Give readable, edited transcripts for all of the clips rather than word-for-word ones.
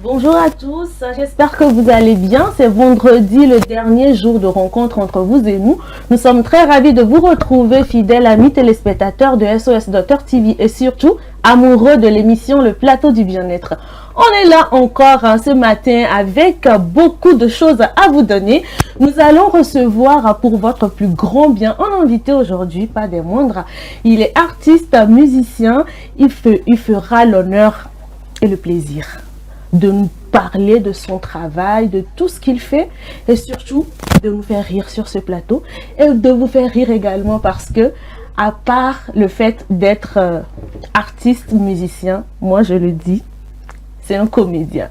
Bonjour à tous, j'espère que vous allez bien. C'est vendredi, le dernier jour de rencontre entre vous et nous. Nous sommes très ravis de vous retrouver, fidèles amis téléspectateurs de SOS Docteur TV et surtout amoureux de l'émission Le Plateau du Bien-être. On est là encore ce matin avec beaucoup de choses à vous donner. Nous allons recevoir pour votre plus grand bien un invité aujourd'hui, pas des moindres. Il est artiste, musicien, il fera l'honneur et le plaisir de nous parler de son travail, de tout ce qu'il fait et surtout de nous faire rire sur ce plateau et de vous faire rire également parce que à part le fait d'être artiste, musicien, moi je le dis, c'est un comédien.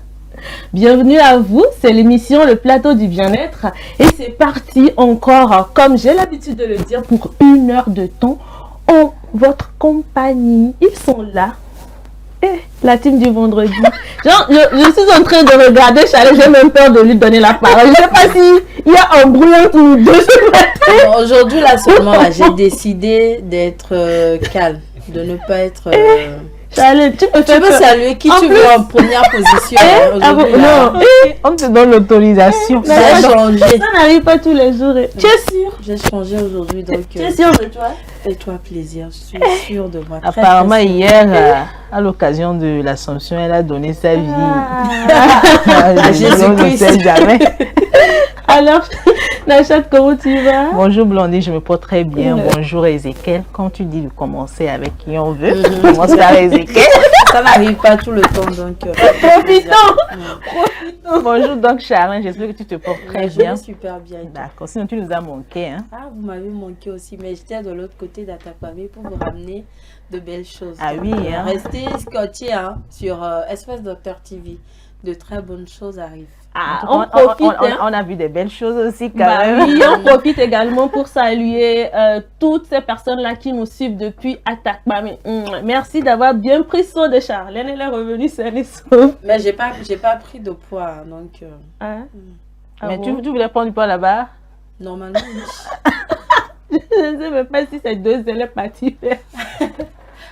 Bienvenue à vous, c'est l'émission Le Plateau du Bien-être et c'est parti encore, comme j'ai l'habitude de le dire, pour 1 heure de temps en votre compagnie. Ils sont là. La team du vendredi. Genre, je suis en train de regarder Charles, j'ai même peur de lui donner la parole. Je ne sais pas s'il y a un bruit entre nous deux ce matin. Bon, aujourd'hui, là seulement, j'ai décidé d'être calme, de ne pas être... Charles, tu peux saluer qui tu veux en première position. Non, on te donne l'autorisation. Ça a changé. Ça n'arrive pas tous les jours. Tu es sûr? J'ai changé aujourd'hui, donc... Tu es sûr de toi? Fais-toi plaisir, je suis sûre de moi. Apparemment, hier, à l'occasion de l'Assomption, elle a donné sa vie. Jésus-Christ. On ne sait jamais. Alors, Nachat, comment tu vas? Bonjour Blondie, je me porte très bien. Bonjour Ezekiel. Quand tu dis de commencer avec qui on veut, commence par Ezekiel. Ça n'arrive pas tout le temps, donc... Profitons. Bonjour donc Charlin, j'espère que tu te portes très bien. Je vais super bien. D'accord, sinon tu nous as manqué. Hein? Ah, vous m'avez manqué aussi, mais j'étais de l'autre côté d'Atapamé pour vous ramener de belles choses. Ah oui, hein? Restez scotchés sur SOS Docteur TV. De très bonnes choses arrivent. Ah, on profite. On a vu des belles choses aussi quand même. même. Oui, on profite également pour saluer toutes ces personnes-là qui nous suivent depuis Atapamé. Merci d'avoir bien pris soin de Charlène. Elle est revenue saine et sauve. Mais j'ai pas pris de poids, donc... Mais tu voulais prendre du poids là-bas? Normalement, oui. Je ne sais même pas si c'est 2 élèves partis faire.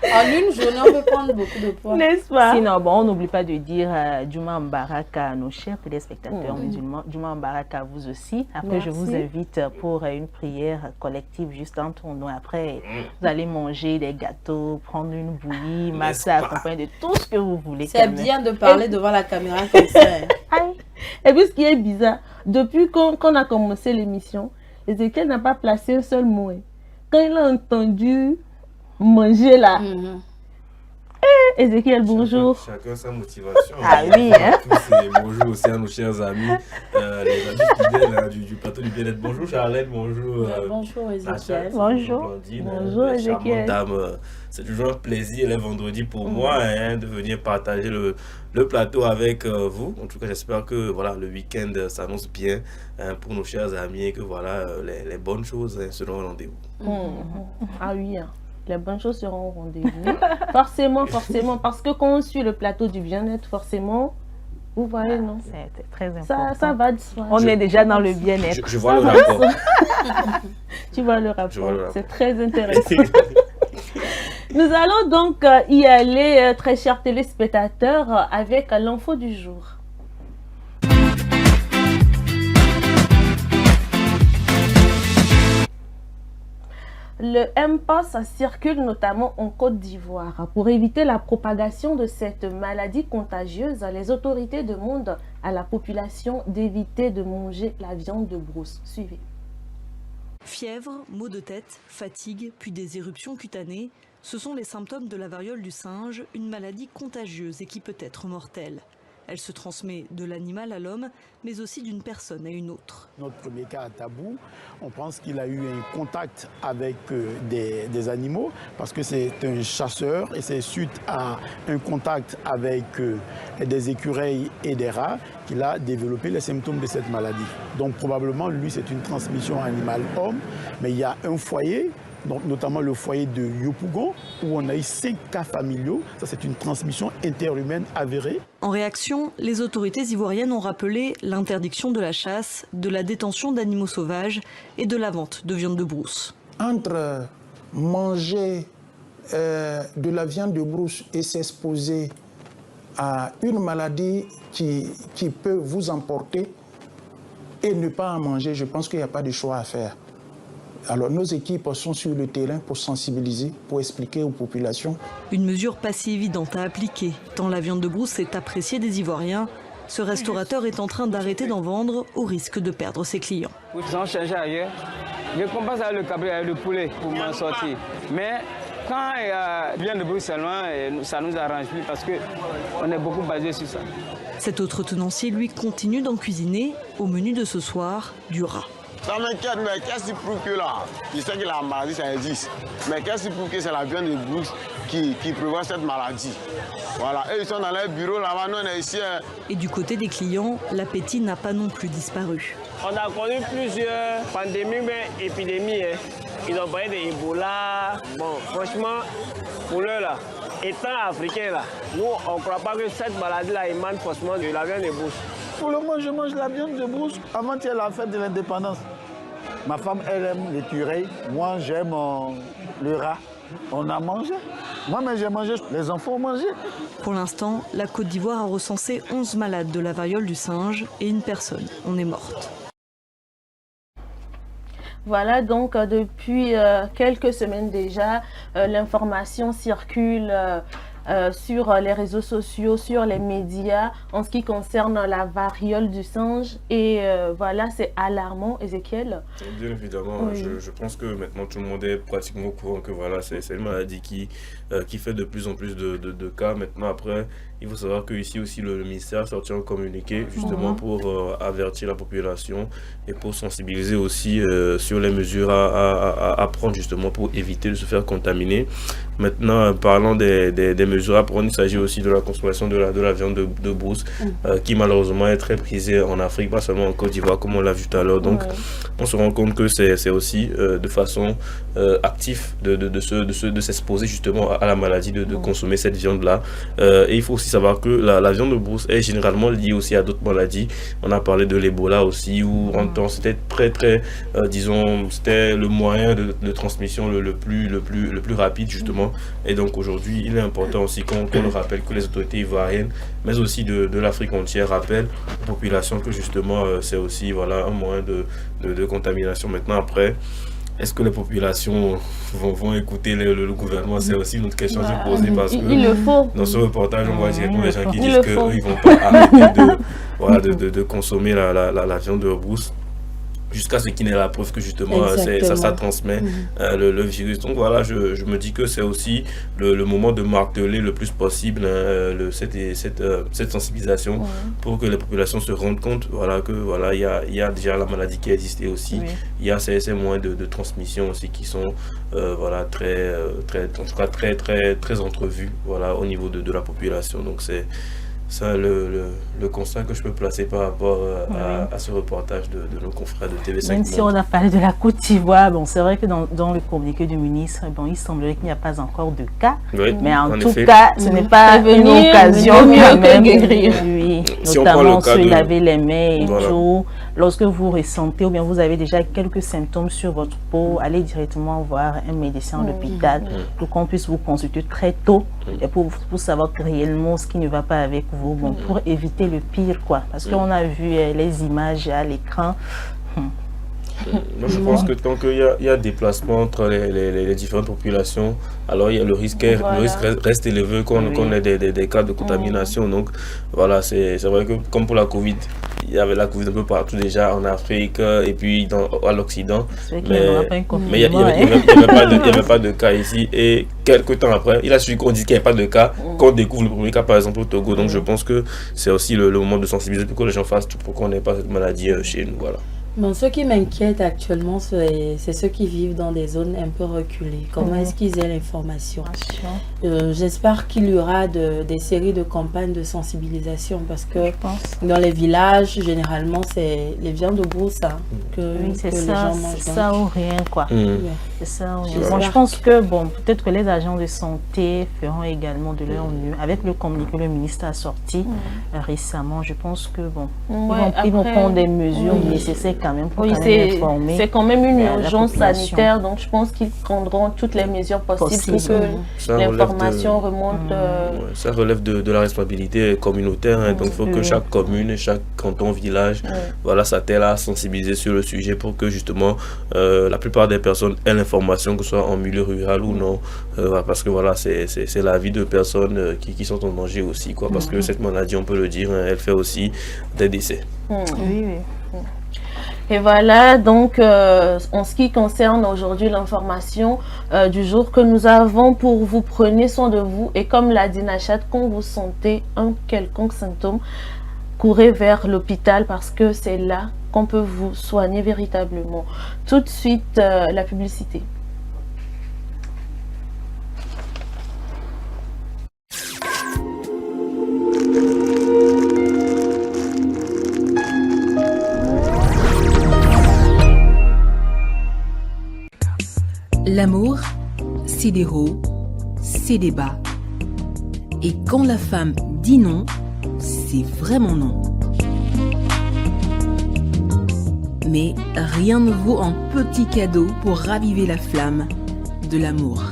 En une journée, on peut prendre beaucoup de poids. N'est-ce pas? Sinon, bon, on n'oublie pas de dire Juma Mbarak à nos chers téléspectateurs musulmans. Juma Mbarak à vous aussi. Après, merci. Je vous invite pour une prière collective juste entre nous. Après, vous allez manger des gâteaux, prendre une bouillie, massa, accompagné de tout ce que vous voulez. C'est bien de parler devant la caméra comme ça. Et puis, ce qui est bizarre, depuis qu'on a commencé l'émission, Ezekiel n'a pas placé un seul mot. Quand il a entendu manger là. Ezekiel, bonjour. Chacun sa motivation. Ah oui, hein? Bonjour aussi à nos chers amis, les amis fidèles du plateau du bien-être. Bonjour Charlène, bonjour. Bonjour Ezekiel. Bonjour. Blondine, bonjour Ezekiel. Dame, c'est toujours un plaisir les vendredis pour moi de venir partager le plateau avec vous. En tout cas, j'espère que voilà, le week-end s'annonce bien pour nos chers amis et que voilà, les bonnes choses seront au rendez-vous. Ah oui, les bonnes choses seront au rendez-vous. Forcément, parce que quand on suit le plateau du bien-être, forcément, vous voyez, non? C'est très important. Ça va de soi. On est déjà dans le bien-être. Je vois le rapport. Tu vois le rapport. C'est très intéressant. Nous allons donc y aller, très chers téléspectateurs, avec l'info du jour. Le Mpox circule notamment en Côte d'Ivoire. Pour éviter la propagation de cette maladie contagieuse, les autorités demandent à la population d'éviter de manger la viande de brousse. Suivez. Fièvre, maux de tête, fatigue, puis des éruptions cutanées, ce sont les symptômes de la variole du singe, une maladie contagieuse et qui peut être mortelle. Elle se transmet de l'animal à l'homme, mais aussi d'une personne à une autre. Notre premier cas à Tabou, on pense qu'il a eu un contact avec des animaux parce que c'est un chasseur et c'est suite à un contact avec des écureuils et des rats qu'il a développé les symptômes de cette maladie. Donc probablement, lui, c'est une transmission animal-homme, mais il y a un foyer, donc notamment le foyer de Yopougon, où on a eu 5 cas familiaux. Ça, c'est une transmission interhumaine avérée. En réaction, les autorités ivoiriennes ont rappelé l'interdiction de la chasse, de la détention d'animaux sauvages et de la vente de viande de brousse. Entre manger de la viande de brousse et s'exposer à une maladie qui peut vous emporter et ne pas en manger, je pense qu'il n'y a pas de choix à faire. Alors nos équipes sont sur le terrain pour sensibiliser, pour expliquer aux populations. Une mesure pas si évidente à appliquer, tant la viande de brousse est appréciée des Ivoiriens. Ce restaurateur est en train d'arrêter d'en vendre au risque de perdre ses clients. Ils ont changé ailleurs. Je commence avec le cabré, avec le poulet pour m'en sortir. Mais quand il y a viande de brousse seulement, ça ne nous arrange plus parce qu'on est beaucoup basé sur ça. Cet autre tenancier, lui, continue d'en cuisiner. Au menu de ce soir, du rat. Ça m'inquiète, mais qu'est-ce qui prouve que là, je sais que la maladie, ça existe. Mais qu'est-ce qui prouve que c'est la viande de brousse qui prévoit cette maladie? Voilà, eux, ils sont dans leur bureau là-bas, nous, on est ici. Et du côté des clients, l'appétit n'a pas non plus disparu. On a connu plusieurs pandémies, mais épidémies. Ils ont parlé d'Ebola. Bon, franchement, pour eux, là, étant africains, là, nous, on ne croit pas que cette maladie-là émane forcément de la viande de brousse. Pour le moment, je mange la viande de brousse. Avant-hier, la fête de l'indépendance. Ma femme, elle aime l'écureuil. Moi, j'aime le rat. On a mangé. Moi-même, j'ai mangé. Les enfants ont mangé. Pour l'instant, la Côte d'Ivoire a recensé 11 malades de la variole du singe et une personne en est morte. Voilà, donc depuis quelques semaines déjà, l'information circule sur les réseaux sociaux, sur les médias, en ce qui concerne la variole du singe. Et voilà, c'est alarmant, Ézéchiel. Bien évidemment, oui. Je pense que maintenant tout le monde est pratiquement au courant que voilà, c'est une maladie qui fait de plus en plus de cas. Maintenant, après, il faut savoir qu'ici aussi le ministère a sorti un communiqué justement pour avertir la population et pour sensibiliser aussi sur les mesures à prendre justement pour éviter de se faire contaminer. Maintenant, parlant des mesures à prendre, il s'agit aussi de la consommation de la viande de brousse qui malheureusement est très prisée en Afrique, pas seulement en Côte d'Ivoire comme on l'a vu tout à l'heure. Donc, on se rend compte que c'est aussi de façon active de s'exposer justement à la maladie, de consommer cette viande-là. Et il faut aussi savoir que la viande de brousse est généralement liée aussi à d'autres maladies. On a parlé de l'Ebola aussi, où en temps c'était très disons, c'était le moyen de transmission le plus rapide justement. Et donc aujourd'hui, il est important aussi qu'on le rappelle, que les autorités ivoiriennes, mais aussi de l'Afrique entière, rappellent aux populations que justement c'est aussi voilà, un moyen de contamination. Maintenant après, est-ce que les populations vont écouter le gouvernement? C'est aussi une autre question à se poser parce que dans ce reportage, on voit directement les gens qui disent qu'ils ne vont pas arrêter de consommer la viande de brousse jusqu'à ce qu'il n'ait la preuve que justement ça transmet le virus. Donc voilà, je me dis que c'est aussi le moment de marteler le plus possible cette sensibilisation pour que les populations se rendent compte que voilà, il y a déjà la maladie qui existe et aussi il y a ces moyens de transmission aussi qui sont voilà, très entrevus voilà, au niveau de la population. Donc c'est ça le constat que je peux placer par rapport à ce reportage de nos confrères de TV5. Même si on a parlé de la Côte d'Ivoire, bon, c'est vrai que dans le communiqué du ministre, bon, il semblerait qu'il n'y a pas encore de cas. Oui, mais en tout cas, ce n'est pas une occasion quand même. Oui, si notamment se laver les mains et tout. Lorsque vous ressentez ou bien vous avez déjà quelques symptômes sur votre peau, allez directement voir un médecin à l'hôpital pour qu'on puisse vous consulter très tôt et pour savoir réellement ce qui ne va pas avec vous, bon, pour éviter le pire, quoi. Parce qu'on a vu les images à l'écran. Moi, je pense que tant qu'il y a déplacement entre les différentes populations, alors il y a le risque reste élevé qu'on ait des cas de contamination. Donc voilà, c'est vrai que comme pour la Covid, il y avait la Covid un peu partout déjà en Afrique et puis à l'Occident. Mais il n'y avait pas de cas ici. Et quelques temps après, il a suffi qu'on dise qu'il n'y avait pas de cas, qu'on découvre le premier cas par exemple au Togo. Donc je pense que c'est aussi le moment de sensibiliser pour que les gens fassent tout pour qu'on n'ait pas cette maladie chez nous. Voilà. Bon, ce qui m'inquiète actuellement, c'est ceux qui vivent dans des zones un peu reculées. Comment est-ce qu'ils aient l'information? J'espère qu'il y aura des séries de campagnes de sensibilisation parce que dans les villages, généralement, c'est les viandes de brousse que les gens mangent. Ça ou rien, quoi. C'est ça. Oui. Bon, je pense que, bon, peut-être que les agents de santé feront également de leur mieux. Avec le communiqué que le ministre a sorti récemment, je pense que, bon, ils vont prendre des mesures nécessaires quand même pour informer. C'est quand même une urgence sanitaire, donc je pense qu'ils prendront toutes les mesures possibles pour que l'information remonte. Ça relève de la responsabilité communautaire, hein, donc il faut que chaque commune, chaque canton, village, voilà, s'attelle à sensibiliser sur le sujet pour que justement la plupart des personnes aient l'information, que ce soit en milieu rural ou non, parce que voilà, c'est la vie de personnes qui sont en danger aussi, quoi, parce que cette maladie, on peut le dire, hein, elle fait aussi des décès. Et voilà, donc en ce qui concerne aujourd'hui l'information du jour que nous avons pour vous, prenez soin de vous, et comme l'a dit Nachat, quand vous sentez un quelconque symptôme, courez vers l'hôpital parce que c'est là qu'on peut vous soigner véritablement. Tout de suite, la publicité. L'amour, c'est des hauts, c'est des bas. Et quand la femme dit non, c'est vraiment non. Mais rien ne vaut un petit cadeau pour raviver la flamme de l'amour.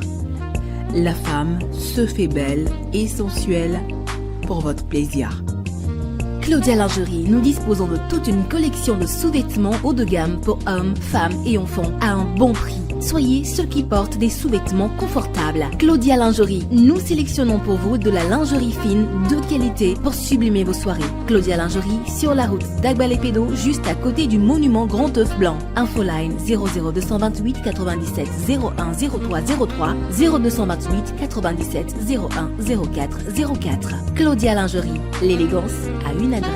La femme se fait belle et sensuelle pour votre plaisir. Claudia Lingerie, nous disposons de toute une collection de sous-vêtements haut de gamme pour hommes, femmes et enfants à un bon prix. Soyez ceux qui portent des sous-vêtements confortables. Claudia Lingerie, nous sélectionnons pour vous de la lingerie fine de qualité pour sublimer vos soirées. Claudia Lingerie, sur la route d'Agbalépédo, juste à côté du monument Grand Œuf Blanc. Infoline 00228 97 01 03 03 0228 97 01 04 04. Claudia Lingerie, l'élégance à une adresse.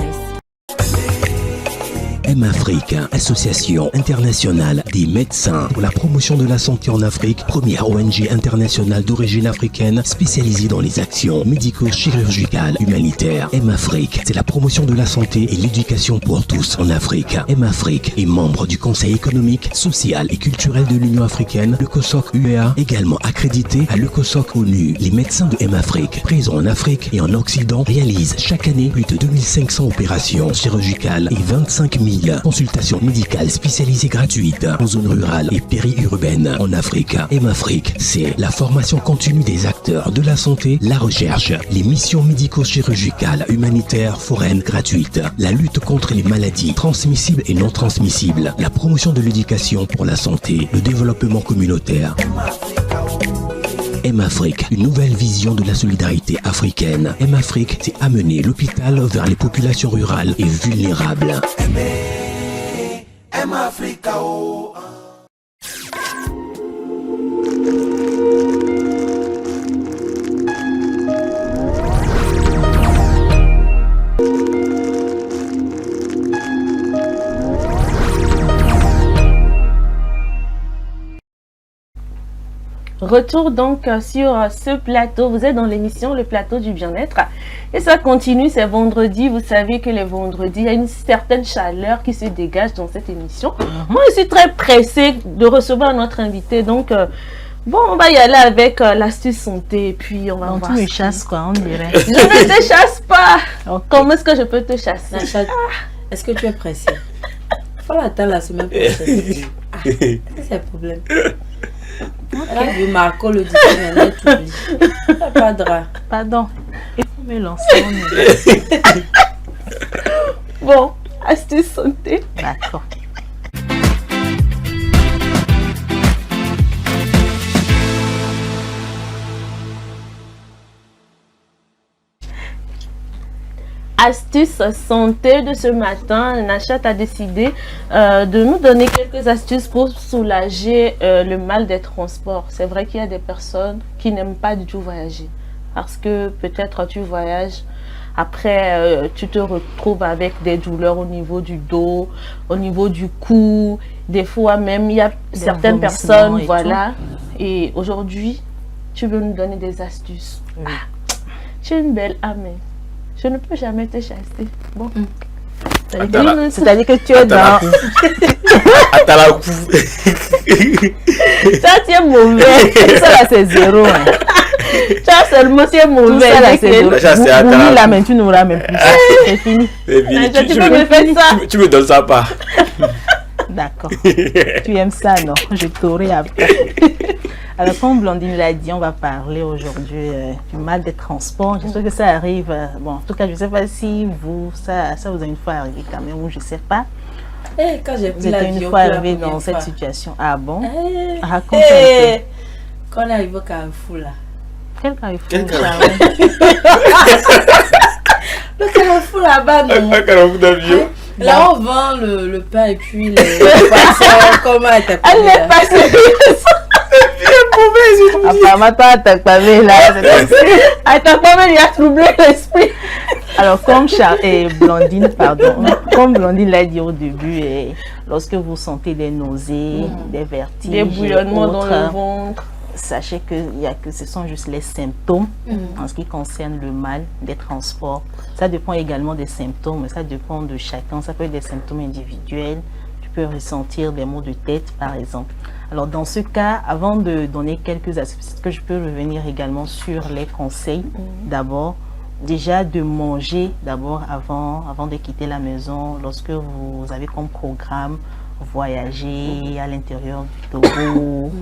M-Afrique, association internationale des médecins pour la promotion de la santé en Afrique, première ONG internationale d'origine africaine spécialisée dans les actions médico-chirurgicales humanitaires. M-Afrique, c'est la promotion de la santé et l'éducation pour tous en Afrique. M-Afrique est membre du Conseil économique, social et culturel de l'Union africaine, le COSOC UEA, également accrédité à le COSOC ONU. Les médecins de M-Afrique, présents en Afrique et en Occident, réalisent chaque année plus de 2500 opérations chirurgicales et 25 000 consultations médicales spécialisées gratuites en zone rurale et périurbaine en Afrique. M-Afrique, c'est la formation continue des acteurs de la santé, la recherche, les missions médico-chirurgicales humanitaires foraines gratuites, la lutte contre les maladies transmissibles et non transmissibles, la promotion de l'éducation pour la santé, le développement communautaire. M-Afrique, une nouvelle vision de la solidarité africaine. M-Afrique, c'est amener l'hôpital vers les populations rurales et vulnérables. M-Afrique, Retour donc sur ce plateau. Vous êtes dans l'émission Le Plateau du Bien-être. Et ça continue, c'est vendredi. Vous savez que les vendredis, il y a une certaine chaleur qui se dégage dans cette émission. Moi, je suis très pressée de recevoir notre invité. Donc, bon, on va y aller avec l'astuce santé. Et puis, on va voir. Tu me chasses, quoi, on dirait. Je ne te chasse pas. Comment est-ce que je peux te chasser? Est-ce que tu es pressé? Il faut l'attendre la semaine prochaine. C'est le problème. Elle a vu Marco le dire, maintenant tu oublies. Pas de drap. Pardon. Il faut me lancer. Bon, astuce santé. D'accord. Astuce santé de ce matin, Nachat a décidé de nous donner quelques astuces pour soulager le mal des transports. C'est vrai qu'il y a des personnes qui n'aiment pas du tout voyager parce que peut-être tu voyages, après tu te retrouves avec des douleurs au niveau du dos, au niveau du cou, des fois même il y a certaines personnes, voilà. Et aujourd'hui, tu veux nous donner des astuces. Oui. Tu es une belle âme. Je ne peux jamais te chasser. Bon. C'est-à-dire que tu es dans... Ça, tu es mauvais. Ça, là, c'est zéro. Hein. Ça, seulement, tu es mauvais. Tout ça, là, c'est zéro. Oui, là, mais tu n'auras même plus. C'est fini. Tu peux me faire ça. Tu me donnes ça pas. D'accord. Tu aimes ça, non? Je t'aurai après. Alors, comme Blandine l'a dit, on va parler aujourd'hui du mal des transports. J'espère que ça arrive. Bon, en tout cas, je ne sais pas si vous, ça vous a une fois arrivé quand même, ou je ne sais pas. Quand j'ai pris vous êtes une fois arrivé dans cette situation. Ah bon? Raconte un peu. Quand on arrive au Carrefour, là. Quel Carrefour? Le Carrefour là-bas, non? Un Carrefour d'avion. Là, on vend le pain et puis les poissons. Comment elle t'a Elle n'est pas sérieuse. Apparemment, toi, t'as pas vu là. T'as pas vu, il a troublé l'esprit. Alors, comme Blandine, pardon, comme Blandine l'a dit au début, lorsque vous sentez des nausées, des vertiges, des bouillonnements dans le ventre, sachez que ce sont juste les symptômes en ce qui concerne le mal des transports. Ça dépend également des symptômes, ça dépend de chacun. Ça peut être des symptômes individuels. Tu peux ressentir des maux de tête, par exemple. Alors, dans ce cas, avant de donner quelques astuces, que je peux revenir également sur les conseils. D'abord, déjà de manger d'abord avant de quitter la maison, lorsque vous avez comme programme voyager à l'intérieur du Togo,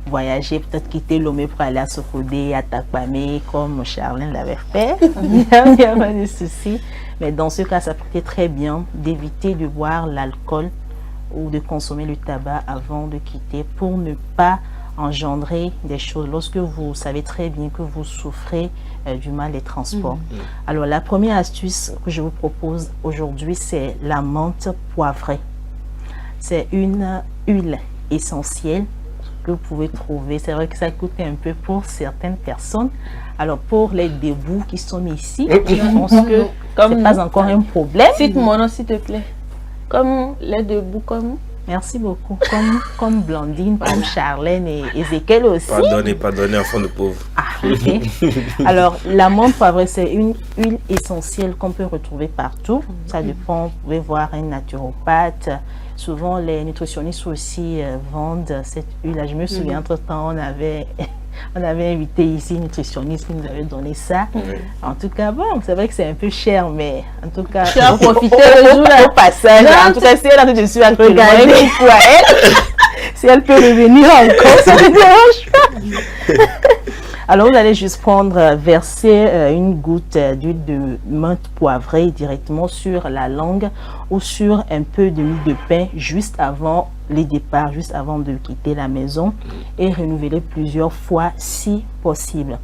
voyager, peut-être quitter Lomé pour aller à Sokodé, à Takpamé, comme Charlène l'avait fait. Il n'y a pas de souci. Mais dans ce cas, ça peut être très bien d'éviter de boire l'alcool ou de consommer le tabac avant de quitter pour ne pas engendrer des choses lorsque vous savez très bien que vous souffrez du mal des transports. Alors, la première astuce que je vous propose aujourd'hui, c'est la menthe poivrée. C'est une huile essentielle que vous pouvez trouver. C'est vrai que ça coûte un peu pour certaines personnes. Alors, pour les débouts qui sont ici, je pense que ce n'est pas encore un problème. Cite-moi, non, s'il te plaît. Comme les debout, comme... Merci beaucoup. Comme Blandine, comme Charlène et Ezekiel aussi. Pardonnez, enfant de pauvre. Ah, ok. Alors, la menthe poivrée, c'est une huile essentielle qu'on peut retrouver partout. Ça dépend, vous pouvez voir un naturopathe. Souvent, les nutritionnistes aussi vendent cette huile. Je me souviens, entre-temps, on avait invité ici une nutritionniste qui nous avait donné ça. En tout cas, bon, c'est vrai que c'est un peu cher, mais en tout cas, tu as profité le jour là au passage. En tout cas, si elle a de suite actuellement, si elle peut revenir encore, ça ne dérange pas. Alors, vous allez juste verser une goutte d'huile de menthe poivrée directement sur la langue ou sur un peu de mie de pain juste avant les départs, juste avant de quitter la maison et renouveler plusieurs fois si possible.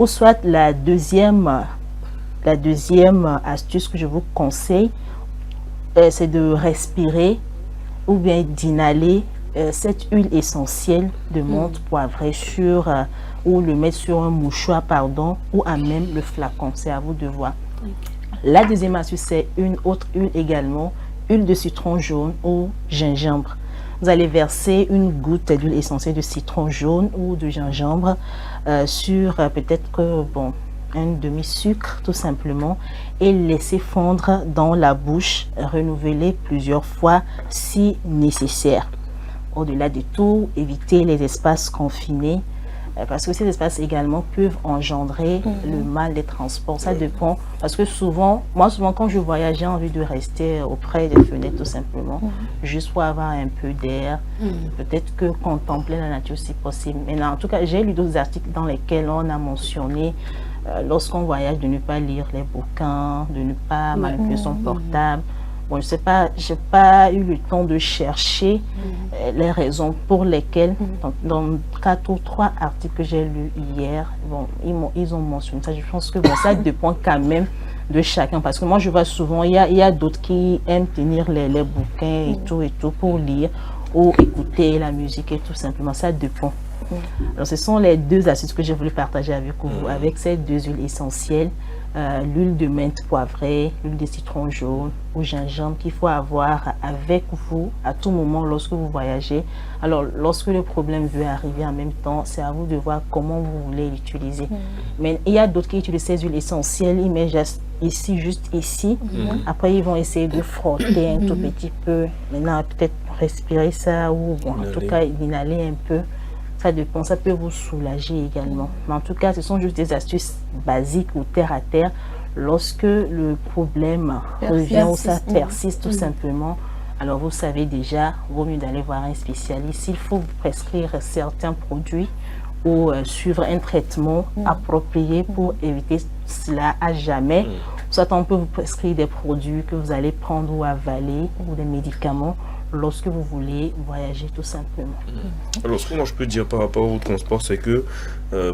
Ou soit la deuxième astuce que je vous conseille, c'est de respirer ou bien d'inhaler cette huile essentielle de menthe poivrée ou le mettre sur un mouchoir, ou à même le flacon. C'est à vous de voir. La deuxième astuce, c'est une autre huile également, huile de citron jaune ou gingembre. Vous allez verser une goutte d'huile essentielle de citron jaune ou de gingembre sur peut-être que, un demi-sucre tout simplement et laisser fondre dans la bouche, renouveler plusieurs fois si nécessaire. Au-delà de tout, éviter les espaces confinés parce que ces espaces également peuvent engendrer le mal des transports. Ça dépend parce que souvent quand je voyage, j'ai envie de rester auprès des fenêtres tout simplement, juste pour avoir un peu d'air, peut-être que contempler la nature si possible. Mais en tout cas, j'ai lu d'autres articles dans lesquels on a mentionné lorsqu'on voyage de ne pas lire les bouquins, de ne pas manipuler son portable. Bon, je ne sais pas, je n'ai pas eu le temps de chercher les raisons pour lesquelles, dans 4 ou 3 articles que j'ai lus hier, ils ont mentionné ça. Je pense que ça dépend quand même de chacun. Parce que moi, je vois souvent, il y a d'autres qui aiment tenir les bouquins et tout pour lire ou écouter la musique et tout simplement. Ça dépend. Alors, ce sont les deux astuces que j'ai voulu partager avec vous, avec ces deux huiles essentielles. L'huile de menthe poivrée, l'huile de citron jaune ou gingembre qu'il faut avoir avec vous à tout moment lorsque vous voyagez. Alors, lorsque le problème veut arriver en même temps, c'est à vous de voir comment vous voulez l'utiliser. Mais il y a d'autres qui utilisent ces huiles essentielles, ils mettent juste ici, juste ici. Après, ils vont essayer de frotter un tout petit peu. Maintenant, peut-être respirer ça ou bon, en tout cas, inhaler un peu. Ça dépend, ça peut vous soulager également. Mais en tout cas, ce sont juste des astuces basiques ou terre à terre. Lorsque le problème revient ou ça persiste tout simplement, alors vous savez déjà, vaut mieux d'aller voir un spécialiste. Il faut vous prescrire certains produits ou suivre un traitement approprié pour éviter cela à jamais. Soit on peut vous prescrire des produits que vous allez prendre ou avaler ou des médicaments lorsque vous voulez voyager tout simplement. Alors ce que moi je peux dire par rapport au transport, c'est que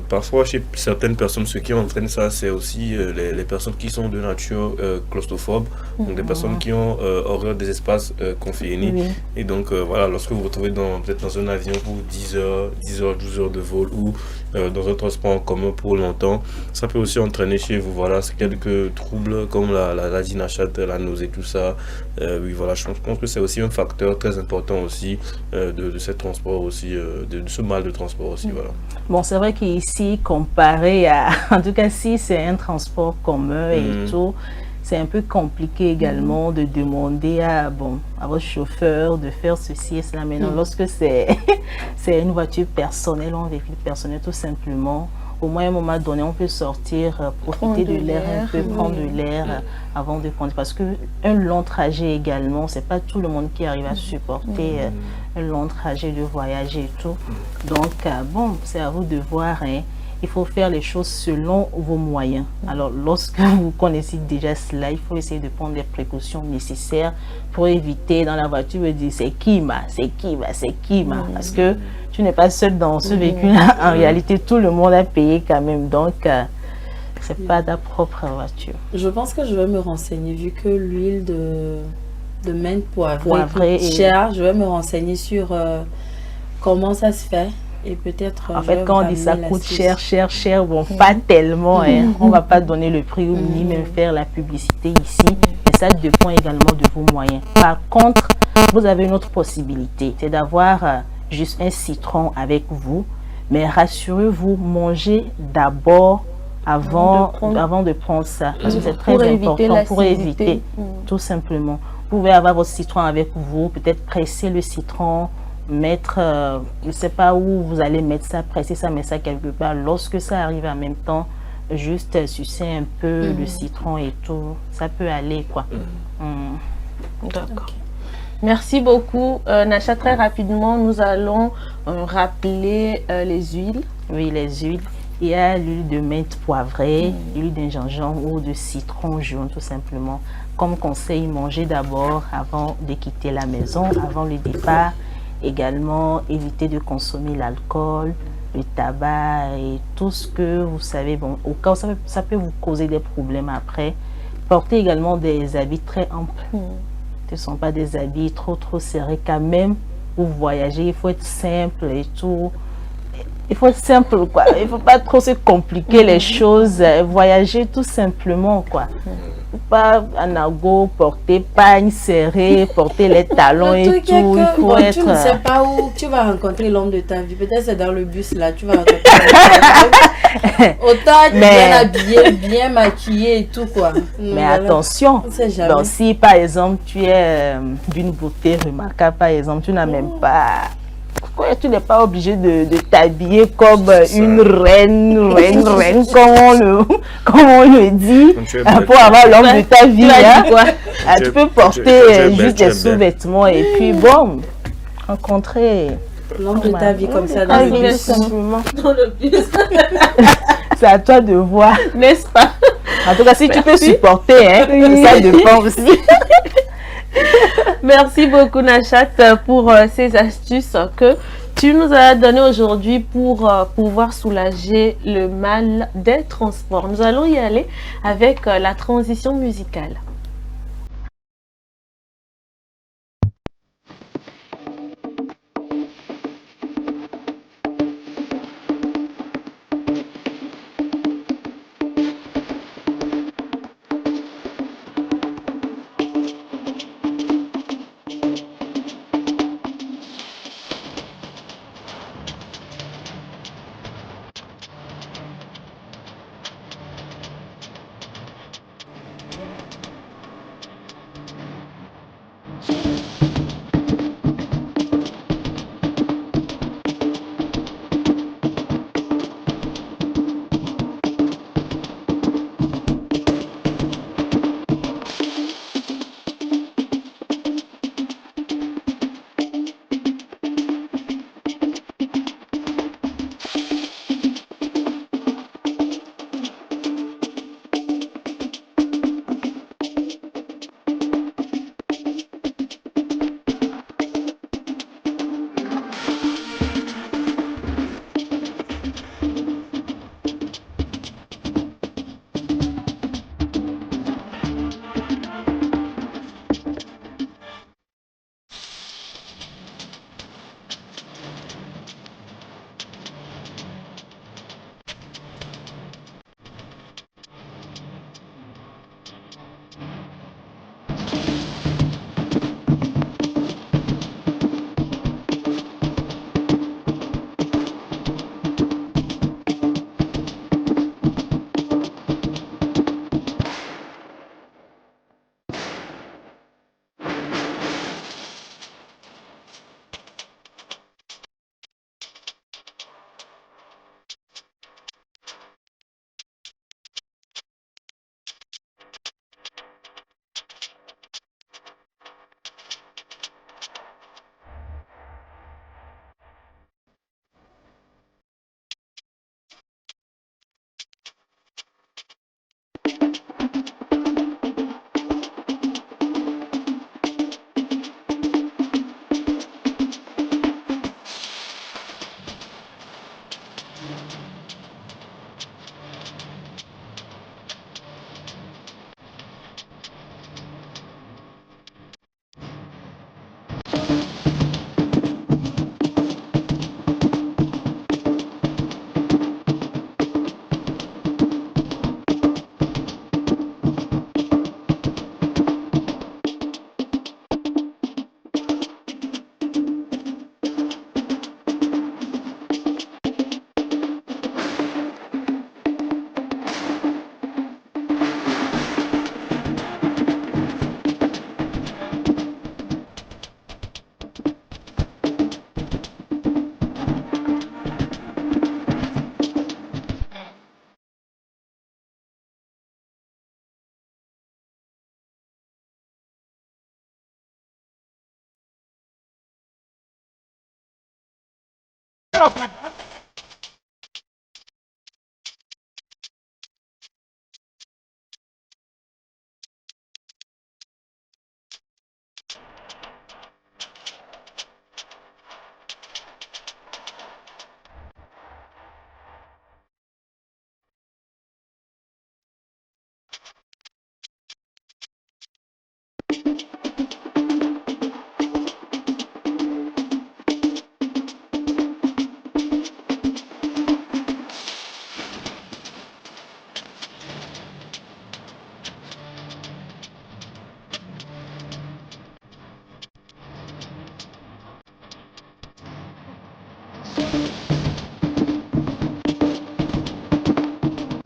parfois chez certaines personnes, ce qui entraîne ça, c'est aussi les personnes qui sont de nature claustrophobes, donc des personnes qui ont horreur des espaces confinés. Et donc voilà, lorsque vous vous retrouvez peut-être dans un avion pour 10 heures, 12 heures de vol ou dans un transport en commun pour longtemps, ça peut aussi entraîner chez vous quelques troubles comme la dinachate, la nausée, tout ça. Oui, voilà, je pense que c'est aussi un facteur très important aussi de ce transport aussi, de ce mal de transport aussi. Voilà. Bon, c'est vrai qu'ici, comparé à, en tout cas si c'est un transport commun et tout, c'est un peu compliqué également de demander à votre chauffeur de faire ceci et cela. Maintenant, lorsque c'est une voiture personnelle ou un véhicule personnel, tout simplement, au moins à un moment donné, on peut sortir, profiter de l'air un peu, prendre de l'air avant de prendre. Parce qu'un long trajet également, c'est pas tout le monde qui arrive à supporter un long trajet de voyage et tout. Donc, c'est à vous de voir. Il faut faire les choses selon vos moyens. Alors, lorsque vous connaissez déjà cela, il faut essayer de prendre les précautions nécessaires pour éviter dans la voiture de dire c'est qui m'a. Parce que tu n'es pas seul dans ce véhicule-là. En réalité, tout le monde a payé quand même. Donc, c'est pas ta propre voiture. Je pense que je vais me renseigner, vu que l'huile de menthe poivrée coûte cher. Je vais me renseigner sur comment ça se fait. Et peut-être. En fait, quand on dit ça coûte cher, bon, pas tellement. On ne va pas donner le prix ou ni même faire la publicité ici. Mais ça dépend également de vos moyens. Par contre, vous avez une autre possibilité. C'est d'avoir juste un citron avec vous. Mais rassurez-vous, mangez d'abord avant de prendre ça. Parce que c'est très important pour éviter, tout simplement. Vous pouvez avoir votre citron avec vous, peut-être presser le citron, mettre, je ne sais pas où vous allez mettre ça, presser ça, mettre ça quelque part. Lorsque ça arrive en même temps, juste sucer un peu le citron et tout, ça peut aller quoi. D'accord. Okay. Merci beaucoup. Nacha, très rapidement, nous allons rappeler les huiles. Oui, les huiles. Il y a l'huile de menthe poivrée, l'huile de gingembre ou de citron jaune tout simplement. Comme conseil, manger d'abord avant de quitter la maison, avant le départ. Également, éviter de consommer l'alcool, le tabac et tout ce que vous savez. Bon, au cas où ça peut vous causer des problèmes après. Portez également des habits très amples. Ce ne sont pas des habits trop serrés quand même. Pour voyager, il faut être simple et tout. Il faut être simple quoi. Il ne faut pas trop se compliquer les choses. Voyager tout simplement quoi. Pas un ago, porter pagne serré, porter les talons et tout. Il faut être... Tu ne sais pas où tu vas rencontrer l'homme de ta vie. Peut-être c'est dans le bus là, tu vas rencontrer l'homme. Autant être bien habillé, bien maquillé et tout quoi. Mais attention, donc, si par exemple tu es d'une beauté remarquable, par exemple, tu n'as même pas... Tu n'es pas obligé de t'habiller comme une reine, comme on le dit, pour avoir l'homme de ta vie. Tu peux porter juste des sous-vêtements et puis bon, rencontrer l'homme de ta vie comme ça dans le bus. C'est à toi de voir, n'est-ce pas? En tout cas, si tu peux supporter, ça dépend aussi. Merci beaucoup Nachat pour ces astuces que tu nous as données aujourd'hui pour pouvoir soulager le mal des transports. Nous allons y aller avec la transition musicale.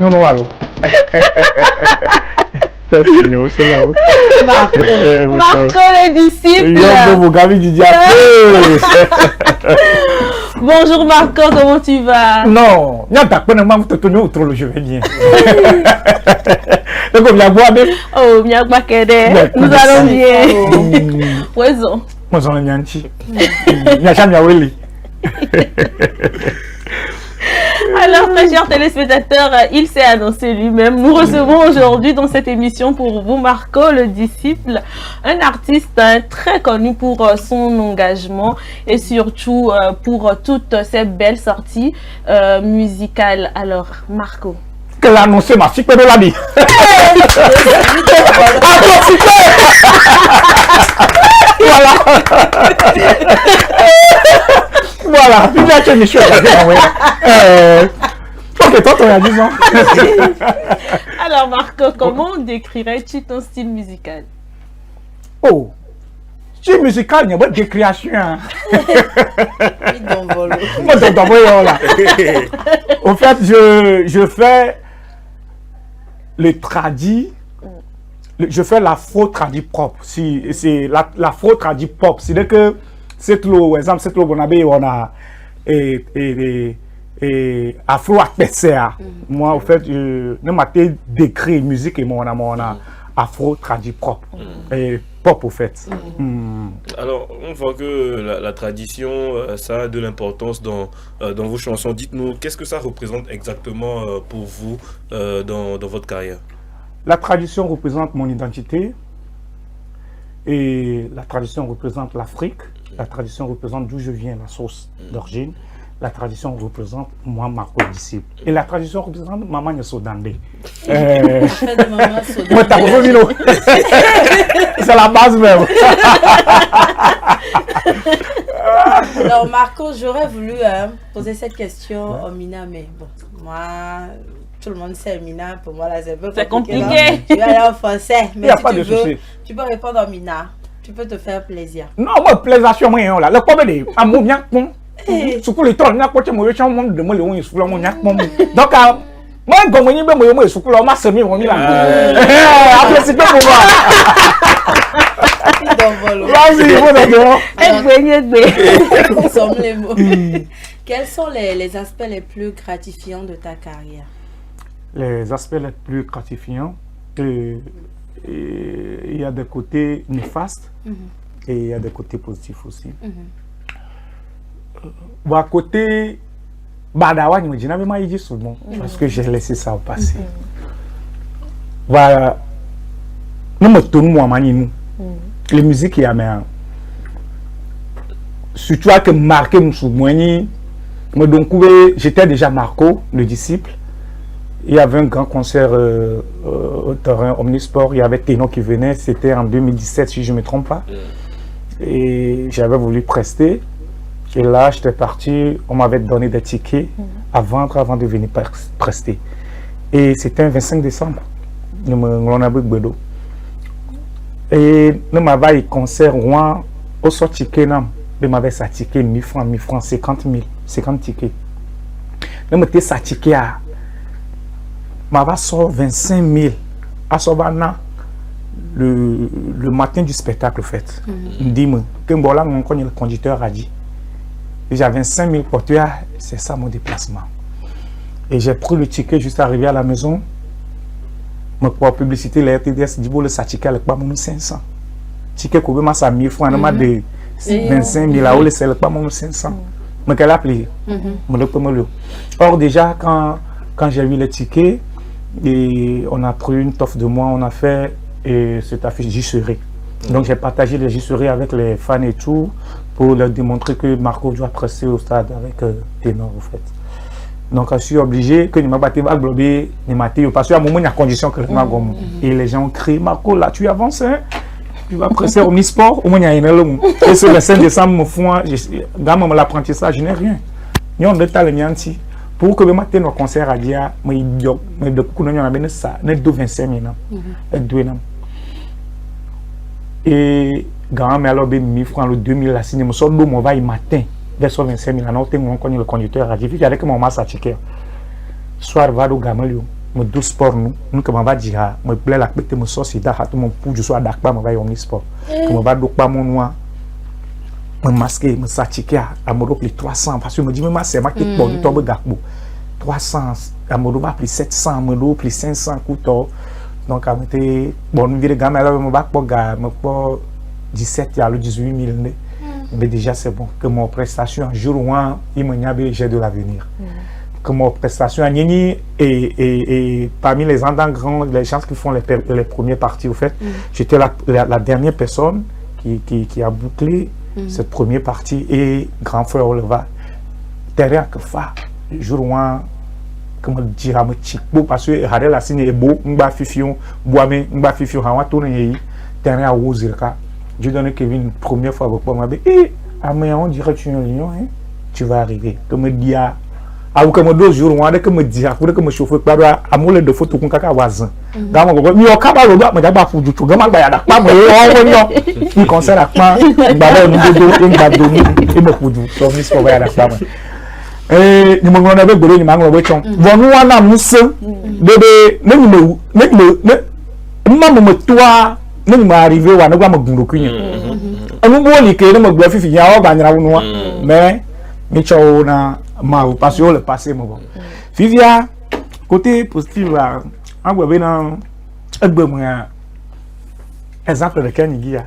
Non, allô. C'est là. Marco le disciple. Bonjour Marco, comment tu vas? Non, je vais bien. Oh, nous allons bien. Oiseau. Moi, j'en ai bien. Alors, très chers téléspectateurs, il s'est annoncé lui-même. Nous recevons aujourd'hui dans cette émission pour vous Marco le disciple, un artiste très connu pour son engagement et surtout pour toutes ses belles sorties musicales. Alors, Marco. Qu'elle a annoncé ma super de la vie. Voilà. Voilà, tu as une chose à dire. Ok, toi, tu as 10 ans. Alors, Marco, comment décrirais-tu ton style musical? Oh, style musical, il y a pas de création. En fait, je fais le tradi. Je fais l'afro-tradi pop. C'est l'afro-tradi pop. C'est que c'est le exemple, c'est le qu'on a afro-apécéa. Moi, en fait, je m'ai décrit musique et mon afro-tradi pop. Et pop, au fait. Alors, on voit que la tradition, ça a de l'importance dans vos chansons. Dites-nous, qu'est-ce que ça représente exactement pour vous dans votre carrière? La tradition représente mon identité et la tradition représente l'Afrique. La tradition représente d'où je viens, la source d'origine. La tradition représente moi, Marco le disciple. Et la tradition représente Maman Sodandé. C'est la base même. Alors Marco, j'aurais voulu poser cette question au Mina, mais bon, moi... Tout le monde sait Mina, pour moi là c'est un peu compliqué. Tu vas aller en français, mais si tu veux, tu peux répondre au Mina. Tu peux te faire plaisir. Non, moi plaisir sur moi là. Le problème est à mon bien con. Surtout les temps, n'a pas de mauvais champ de moi le on est mon yak mon. Donc moi comme on y ben moi sur là ma semi on y là. Après c'est pas pour moi. Quels sont les aspects les plus gratifiants de ta carrière? Les aspects les plus gratifiants, il y a des côtés néfastes et il y a des côtés positifs aussi. À côté, Badawa, je n'avais pas dit souvent parce que j'ai laissé ça au passé. Voilà, nous me tournons à Maninou. Les musiques il y a mais surtout que marqué mon souvenir. Donc j'étais déjà Marco, le disciple. Il y avait un grand concert au terrain Omnisport. Il y avait Téno qui venait. C'était en 2017 si je ne me trompe pas. Et j'avais voulu prester. Et là, j'étais parti. On m'avait donné des tickets à vendre avant de venir prester. Et c'était un 25 décembre. On a bu et nous m'avons eu concert Rouen au sort ticket. Nous m'avons sa ticket 1000 francs, 50 tickets. Nous m'avons sa ticket à m'avait sorti 25 000 à Sobana le matin du spectacle fait. Dis-moi que voilà mon le conducteur a dit. J'avais 25 000 porteurs, c'est ça mon déplacement. Et j'ai pris le ticket juste arrivé à la maison. Pour publicité, la RTDS dit que le ticket est pas 500. Ticket que ça 1000 francs, de 25 000 là, c'est pas 500. Mais qu'elle a appelé. Or, déjà, quand j'ai eu les tickets, et on a pris une toffe de moi, on a fait cette affiche Gisseré. Donc, j'ai partagé les Gisserés avec les fans et tout, pour leur démontrer que Marco doit presser au stade avec Ténor, en fait. Donc, je suis obligé que je me batte à glober, parce qu'à un moment, il y a condition que et les gens crient, Marco, là, tu avances, hein? Tu vas presser au Omnisport, au moins, il y a une et sur le 5 décembre, dans l'apprentissage, je n'ai rien. Il y a un détail, pour que je mette nos concerts à dire, mais il y a beaucoup de gens qui ont 25 000 ans. Et quand je suis 1000 francs, le 2000, la signé, je sors mon va matin, vers 25 000 ans, on connaît le conducteur à dire, avec mon masse à checker. Soir, va au gamelio. Me do sport nous que va dire me plaît la pète me sauce da tout mon pour je sois d'accord me va au sport que me va do pas mon noir me masquer me satiquer à me repli 300 parce que me dit mais c'est ma qui bon tombe gakbo 300 à me repli plus 700 me repli 500 couteau donc à mettre bon nous vire gamme là me va pas ga me pas 17 à 18 000 mais déjà c'est bon que mon prestation un jour ou un il me n'y j'ai de l'avenir que mon prestation à Nini et parmi les endants grands, les gens qui font les premières parties, au fait, j'étais la dernière personne qui a bouclé cette première partie et grand frère Oleva. Derrière que fa, jour où comment dire à me chico parce que Harel a signé beau, m'ba fifion, boame, m'ba fifion, hawa tourné derrière Wozirka. Je donne Kevin une première fois pour moi, et à moi on dirait tu es un lion, hein, tu vas arriver. Comme me dit ah ou comme 2 jours on que me dire pour que me chauffer pas à moule de photo qu'on kaka wazan dans mon mi o kaba lo ba me da ba fuju to gama ba ya da pa mo o yo ni concert akpa ngba ba nu do ngba do ni e mo fuju so mi so ba ya da pa mo ni mo ngona be gboro ni ma ngoro be chon vonu wa na musu bebe ne mo toa ne mo arriver wa na gba mo gunro kunye anu bo ni ke ne mo gbo fifi ya o ba nyara wonu wa mais mi cho na parce que le passé mon bon. Vivia côté positif là, on voit bien un exemple de Kanigia.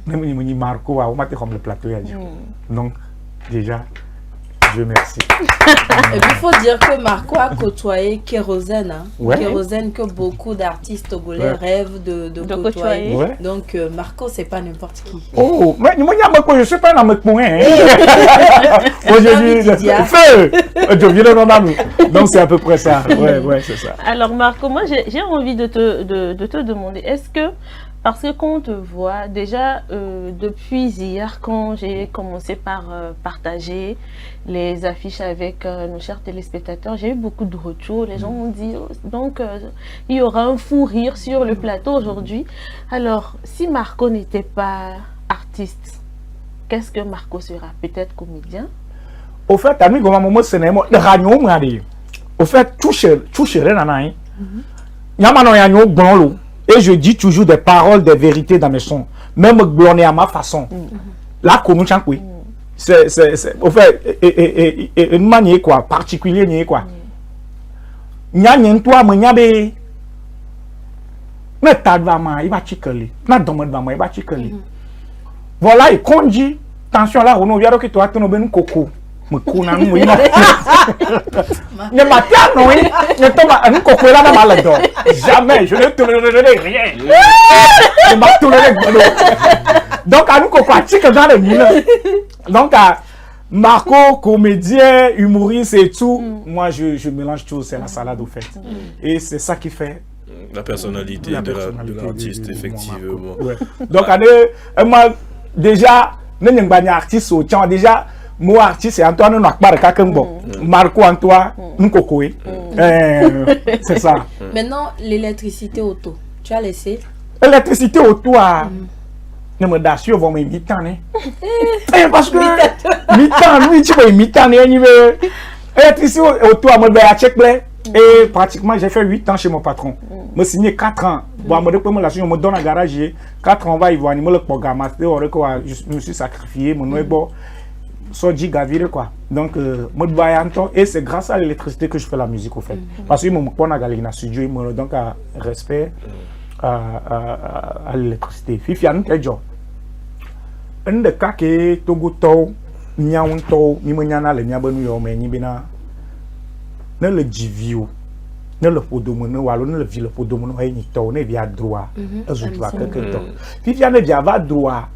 Même ni Marco a maté comme le plateau a dit. Donc déjà Dieu merci. Et puis il faut dire que Marco a côtoyé Kérosène, Kérosène que beaucoup d'artistes togolais rêvent de côtoyer. Donc Marco c'est pas n'importe qui. Oh, mais je suis pas dans mes points. Je viens de donc c'est à peu près ça. Ouais, c'est ça. Alors Marco, moi j'ai envie de te demander, est-ce que parce que quand on te voit, déjà depuis hier, quand j'ai commencé par partager les affiches avec nos chers téléspectateurs, j'ai eu beaucoup de retours. Les gens m'ont dit, donc il y aura un fou rire sur le plateau aujourd'hui. Alors, si Marco n'était pas artiste, qu'est-ce que Marco sera? Peut-être comédien? Au fait, ami, comment c'est le au fait, touche rien. Et je dis toujours des paroles, des vérités dans mes sons. Même blonner à ma façon. Là, comme oui. C'est, au fait, une manière quoi, particulière, quoi. Nyan toi, m'nyabe. Mais t'as vraiment, il va chicoler. N'a demande vraiment, il va chicoler. Voilà, et quand dit, attention là, on vient que toi, tu n'as pas de coco. Me kuna nous il m'a ne matin non ne tombe un coco là dans mal dedans jamais je ne tolérerai rien je m'a toléré donc à nous coco tique dans le mille donc à Marco comédien humoriste et tout moi je mélange tout c'est la salade au fait et c'est ça qui fait la personnalité de l'artiste effectivement donc moi déjà n'est pas un artiste au temps déjà moi artiste c'est Antoine Nakbar Kakembo Marco Antoine Nkokoé c'est ça. Maintenant l'électricité auto tu as laissé l'électricité auto à ne me dash yo vont me mi-temps parce que mi-temps lui tu peux mi-temps l'électricité auto à me ba check play et pratiquement j'ai fait 8 ans chez mon patron me signé 4 ans bon me depuis la me donne un garage 4 ans va y voir animer le programme je me suis sacrifié mon bon so gigavire quoi donc et c'est grâce à l'électricité que je fais la musique au fait parce que mon pona galina studio donc à respect à l'électricité fifi anu kejo un de cas que togo to Miaunto, Mimoniana, le Miabanu, Menibina, ne le Jivio, ne le Podomono, ou ne le Ville Podomono, et Nito, ne via droit, Azouba, quelque temps. Viviane Viava droit,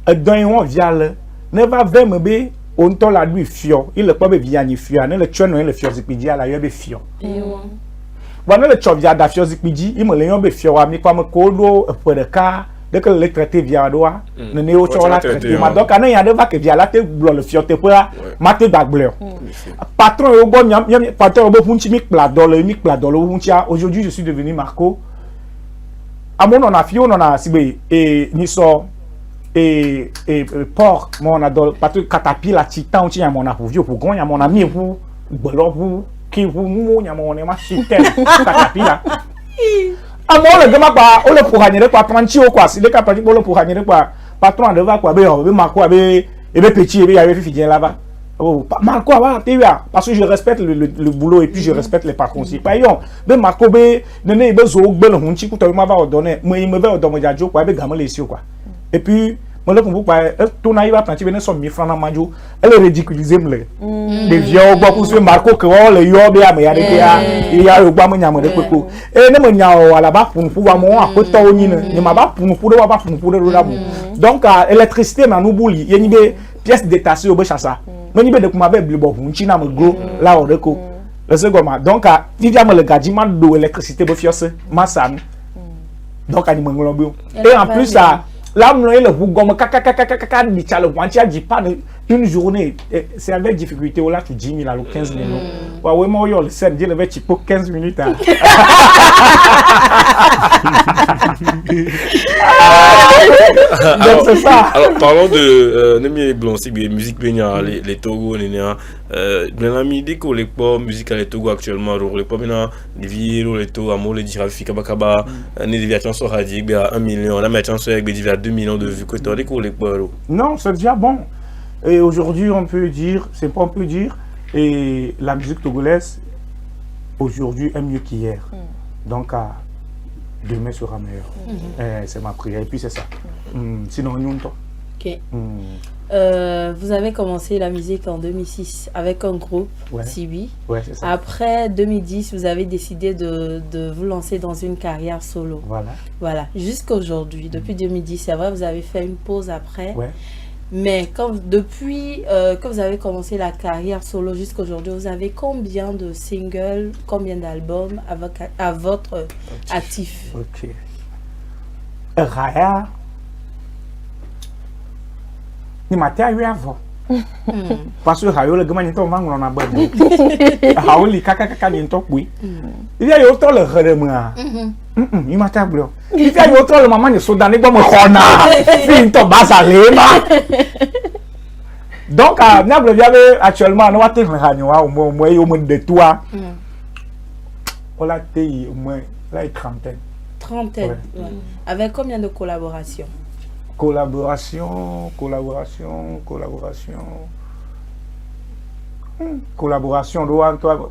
un don viale, ne va vraiment be, on t'a la lui fio, il le peut bien y fio, ne le tuano et le fiozipidi à la yobe fio. Voilà le chovia da fiozipidi, il me l'ayant be fio, mais comme Kodo, pour le cas. Dès que le traité via droit, le néo la traité. Donc, il y a des vagues qui viennent là, le fiote pour mater d'agbleur. Patron, patron, aujourd'hui, je suis devenu Marco. À mon on a fié, on a sibé, et Nisso, et Port, mon adol, patron, Catapila, Titan, on tient mon approuvier pour gagner, mon ami, vous, vous, qui vous, mon aimant, Catapila. Le gars pas on le pour gagner quoi 30 quoi si les cas pratique pour le pour gagner quoi patron de va quoi be Marco be petit be avait fini là-bas oh Marco va parce que je respecte le boulot et puis je respecte les patrons aussi pas yon be Marco be ne be zo gbe le hunchi ku to ma va donner moi il me va donner jajo quoi be gamin les quoi et puis moi le pour pas tout na il va planter ben 1000 francs dans majo elle ridiculiser me les vieux pour ce Marco que le yo be a me ya de il y a le gba mo nyam de peko et ne me nya o ala ba pour pouvoir mo akoto oni ne ma ba pour de ba pour de la donc électricité na no buli ye ni be pièce détachée au be chassa mo ni be de kuma be blibo hunchi na me go la o de ko le second donc Viviane me le gadiment de électricité be fiose masan donc ani mo ngolo et en plus ça là, le bougon, caca, dit pas une journée, c'est avec difficulté, là, tu 10 000 à 15 000. Ouais, moi, le scène, je vais pour 15 minutes. Donc, c'est ça. Alors, parlons de musique, les Togo, bien ami, dès qu'on les pas musique à les Togo actuellement, les pas maintenant, les vieux, les Togo, amour, les Jirafi, Kabakaba, les déviations sur Radio, 1 million, la méchance avec des 2 millions de vues, dès qu'on les pas. Non, c'est déjà bon. Et aujourd'hui, on peut dire, c'est pas on peut dire, et la musique togolaise, aujourd'hui, est mieux qu'hier. Donc, demain sera meilleur. C'est ma prière. Et puis, c'est ça. Sinon, nous, ok. Vous avez commencé la musique en 2006 avec un groupe, Tibi. Ouais, c'est ça. Après 2010, vous avez décidé de vous lancer dans une carrière solo. Voilà. Jusqu'à aujourd'hui, depuis 2010, c'est vrai, vous avez fait une pause après. Ouais. Mais depuis que vous avez commencé la carrière solo jusqu'à aujourd'hui, vous avez combien de singles, combien d'albums à votre actif? Ok. Raya. Ni matin eu avant. Parce que Rayo le gamin n'était pas en abonné. Rayo li kaka ni n'était oui. Il y a autant le redemar. Il m'a tablé. Il y a autant le maman ne sont dans les bonnes corona. Il n'était pas salé. Donc actuellement nous avons un au moins de toi. On a été au moins là trentaine. Trentaine. Avec combien de collaborations? Collaboration. Collaboration, toi,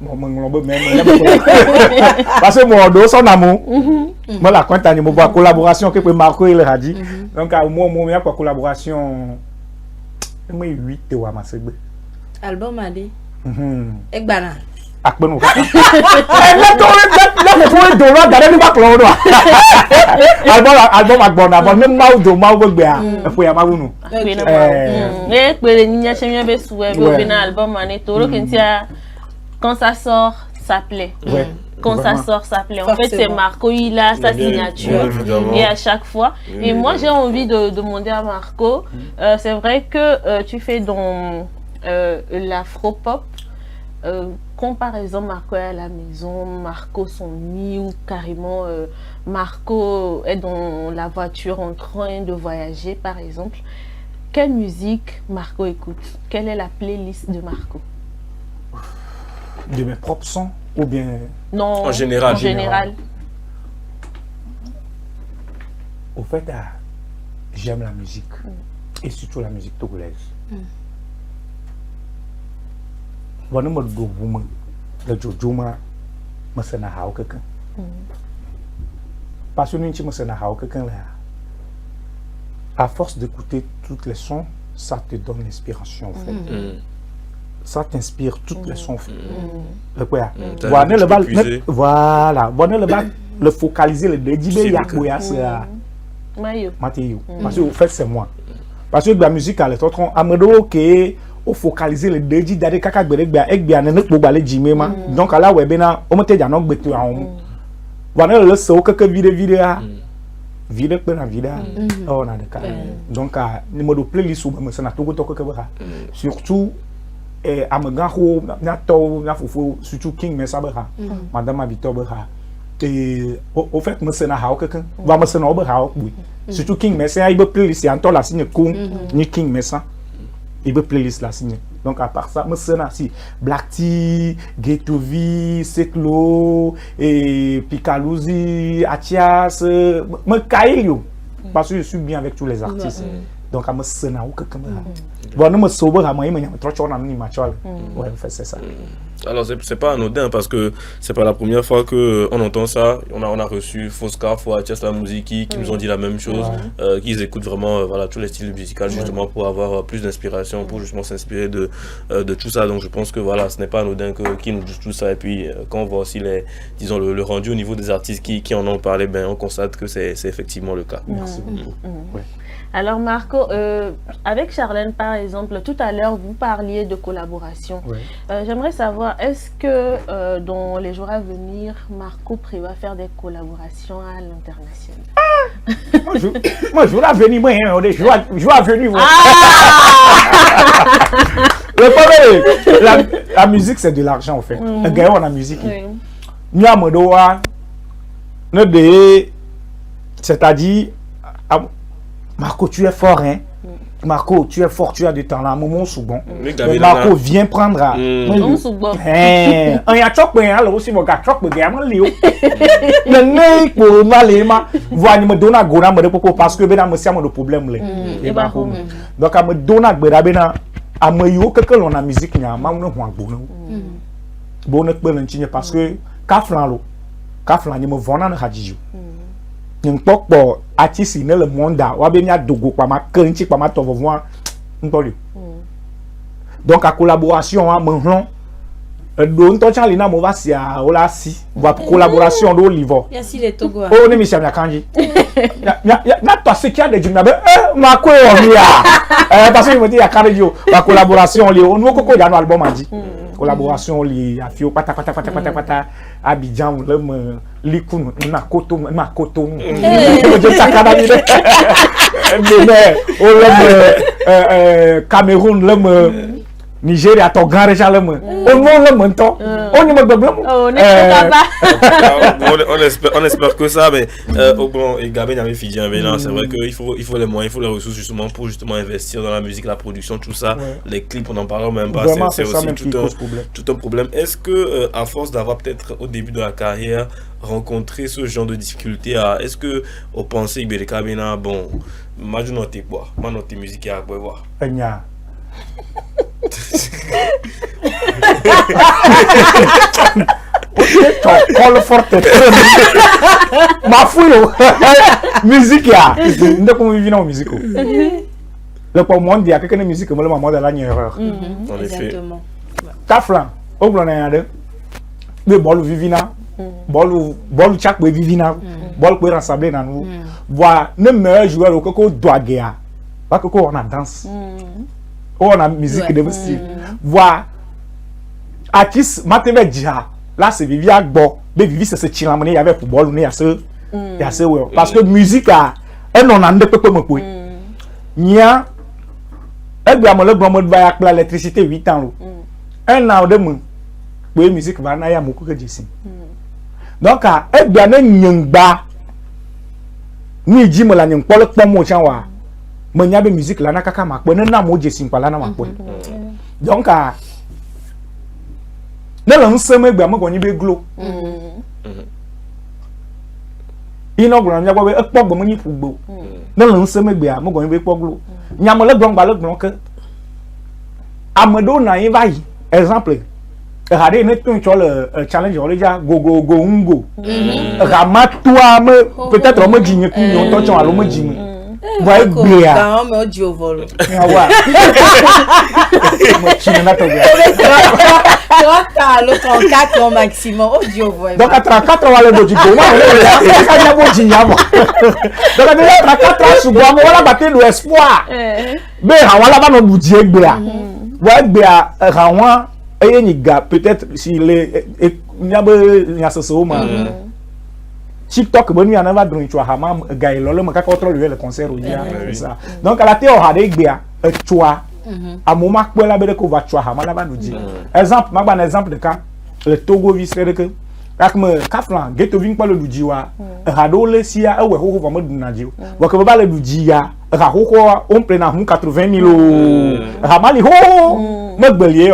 parce que mon dos, son amour, moi, la compte, il y a collaboration que peut Marco il a dit. Donc, à moi, il y a collaboration. Moi, 8 ou à ma sebe. Album a dit. Ekbana. Akbano. Album Akbona, même Mao do Mao Bea, faut y avoir nous. Quand ça sort, ça plaît. Quand ça sort, ça plaît. En fait, c'est Marco, il a sa signature. Et à chaque fois. Et moi, j'ai envie de demander à Marco, c'est vrai que tu fais dans l'afro-pop. Quand par exemple Marco est à la maison, Marco s'ennuie ou carrément Marco est dans la voiture en train de voyager par exemple, quelle musique Marco écoute? Quelle est la playlist de Marco? De mes propres sons ou bien... Non, en général. Au fait, j'aime la musique et surtout la musique togolaise. Voilà, moi, le Jojuma, je suis quelqu'un. Parce que nous sommes quelqu'un là. À force d'écouter tous les sons ça te donne l'inspiration en fait. Ça t'inspire toutes les sons. Voilà, le focaliser, le dédier, Mathieu. Parce que au fait, c'est moi. Parce que la musique, elle est autre. Amado, qui au focaliser le dédié, d'aller caca, bien, donc là, ouais, ben, on me dit, non, betu, voilà, le saut que vidéo. Vida pernah vida oh nada kan donc ni modo playlist ou me sana tout que surtout amaganho na to na fofo surtout king mais ça bera madame Victor bera et au fait me sana hawo que va me sana bera oui surtout king mais c'est ibe playlist en to la signe kum ni king mais ça ibe playlist la signe donc à part ça me sana si Black Tea Getovi Seklo et Pikaluzi Atias me caillou parce que je suis bien avec tous les artistes donc à me sana ou que comme bon nous me sauver à moi il me trop chona ni machol ouais c'est ça. Alors c'est pas anodin parce que c'est pas la première fois que on entend ça. On a reçu Fosca, Atias la musique qui nous ont dit la même chose, qu'ils écoutent vraiment voilà tous les styles musicaux justement pour avoir plus d'inspiration, pour justement s'inspirer de tout ça. Donc je pense que voilà, ce n'est pas anodin qu'ils nous disent tout ça. Et puis quand on voit aussi disons le rendu au niveau des artistes qui en ont parlé, ben on constate que c'est effectivement le cas. Merci beaucoup. Alors Marco, avec Charlène par exemple, tout à l'heure vous parliez de collaboration. J'aimerais savoir, est-ce que dans les jours à venir, Marco prévoit faire des collaborations à l'international? Moi je veux la venir, moi je veux venir. La musique c'est de l'argent en fait. Le gars on a musique. Nous avons c'est-à-dire Marco, tu es fort, hein? Marco, tu es fort, tu as du temps là, moment souvent. Marco, viens prendre. Un y a choc, mais alors aussi, mon gars, choc, mais gars, moi, Léo. Le nez pour m'aller, voir, me donner à Gona, me repos, parce que ben, me sert mon problème, là. Donc, à me donner à Gona, à me yo, que l'on a musique, n'y a pas de bon. Bon, parce que, Kaflan, il me vend en radio. Nous avons artiste dans le monde, nous avons dogo kwa ma kenti kwa ma tovovoa ntoli. Donc la collaboration maintenant do ntocha lina mo va si a ola si va collaboration do livo. Ya si les Togo. Oh ne mi sia mia kanji. Na to se kia de jumna be ma ko o mi a. Parce que me dit ya cardio la collaboration li on wo koko ya no album andi. Collaboration li afio pata Abidjan le me likun na koto je sakana ni mais Cameroun le me Nigeria to grand région le me on monto on me on espère que ça mais bon et Gabin avait fidèle mais c'est vrai que il faut les moyens, il faut les ressources justement pour justement investir dans la musique, la production, tout ça, les clips on en parle même pas, c'est aussi tout un problème. Est-ce que à force d'avoir peut-être au début de la carrière rencontré ce genre de difficultés, est-ce que vous pensez que les Gabina bon moi je note quoi, moi note musique à quoi voir Call forte ma fouille musique ya ndé comme vivre dans musique le pour monde dia quelque musique moi le moment de la erreur en effet Kaflan au blanc na de le bol vivina bol chak be vivina bol ko rassembler na nous voir le meilleur joueur au coco doagea pas coco on a danse on a musique de style voir artiste mateve dia là c'est Vivi Agbo mais Vivi c'est ce chilamane il y avait football il y a ce parce que musique a elle on a ndé peu me pouy nia elle doit me le bon mode va avec l'électricité 8 ans un an de me pour musique va na ya moko que d'ici donc elle doit na nyangba ni ji mo la nyang polo pom mo chan wa me nya be musique la na kaka makpo na mo jesi pa la na makpo donc ne la nseme gba mo go ni be glo ino gro nya gbo be ekpo gbo mo ni fugbo ne la nseme gba mo go ni be po glo nya mo le gbon ke amado na yin bayi exemple regardez ne ton le challenge on déjà go ngo ramatua me peut-être on me dit que on ton alo me dit Ouais, bien. Dans mon audio vol. Ah ouais. Tu n'as pas bien. 34 au maximum audio vol. Donc à 34 on va le budget. Moi, on est là, donc à 34 ans sur moi, on va battre l'espoir. Mais on va là no budget bien. Ouais, bien, rawan et ni gars peut-être s'il est il y a ce somme. TikTok bon mi anava drone tu hama gars lolo me ka contrôle le concert au dia ça. Donc à la théorie on a des gars tu à moment que la belle ko va tu hama là ba nous dire. Exemple, ma ban exemple de cas le Togo visere que ak me kaflan geto vin pa le lujiwa rado le sia e we ho va mo dunajio wa ko ba le lujia ra ho on plein na 80 000 ramali ho me gbelier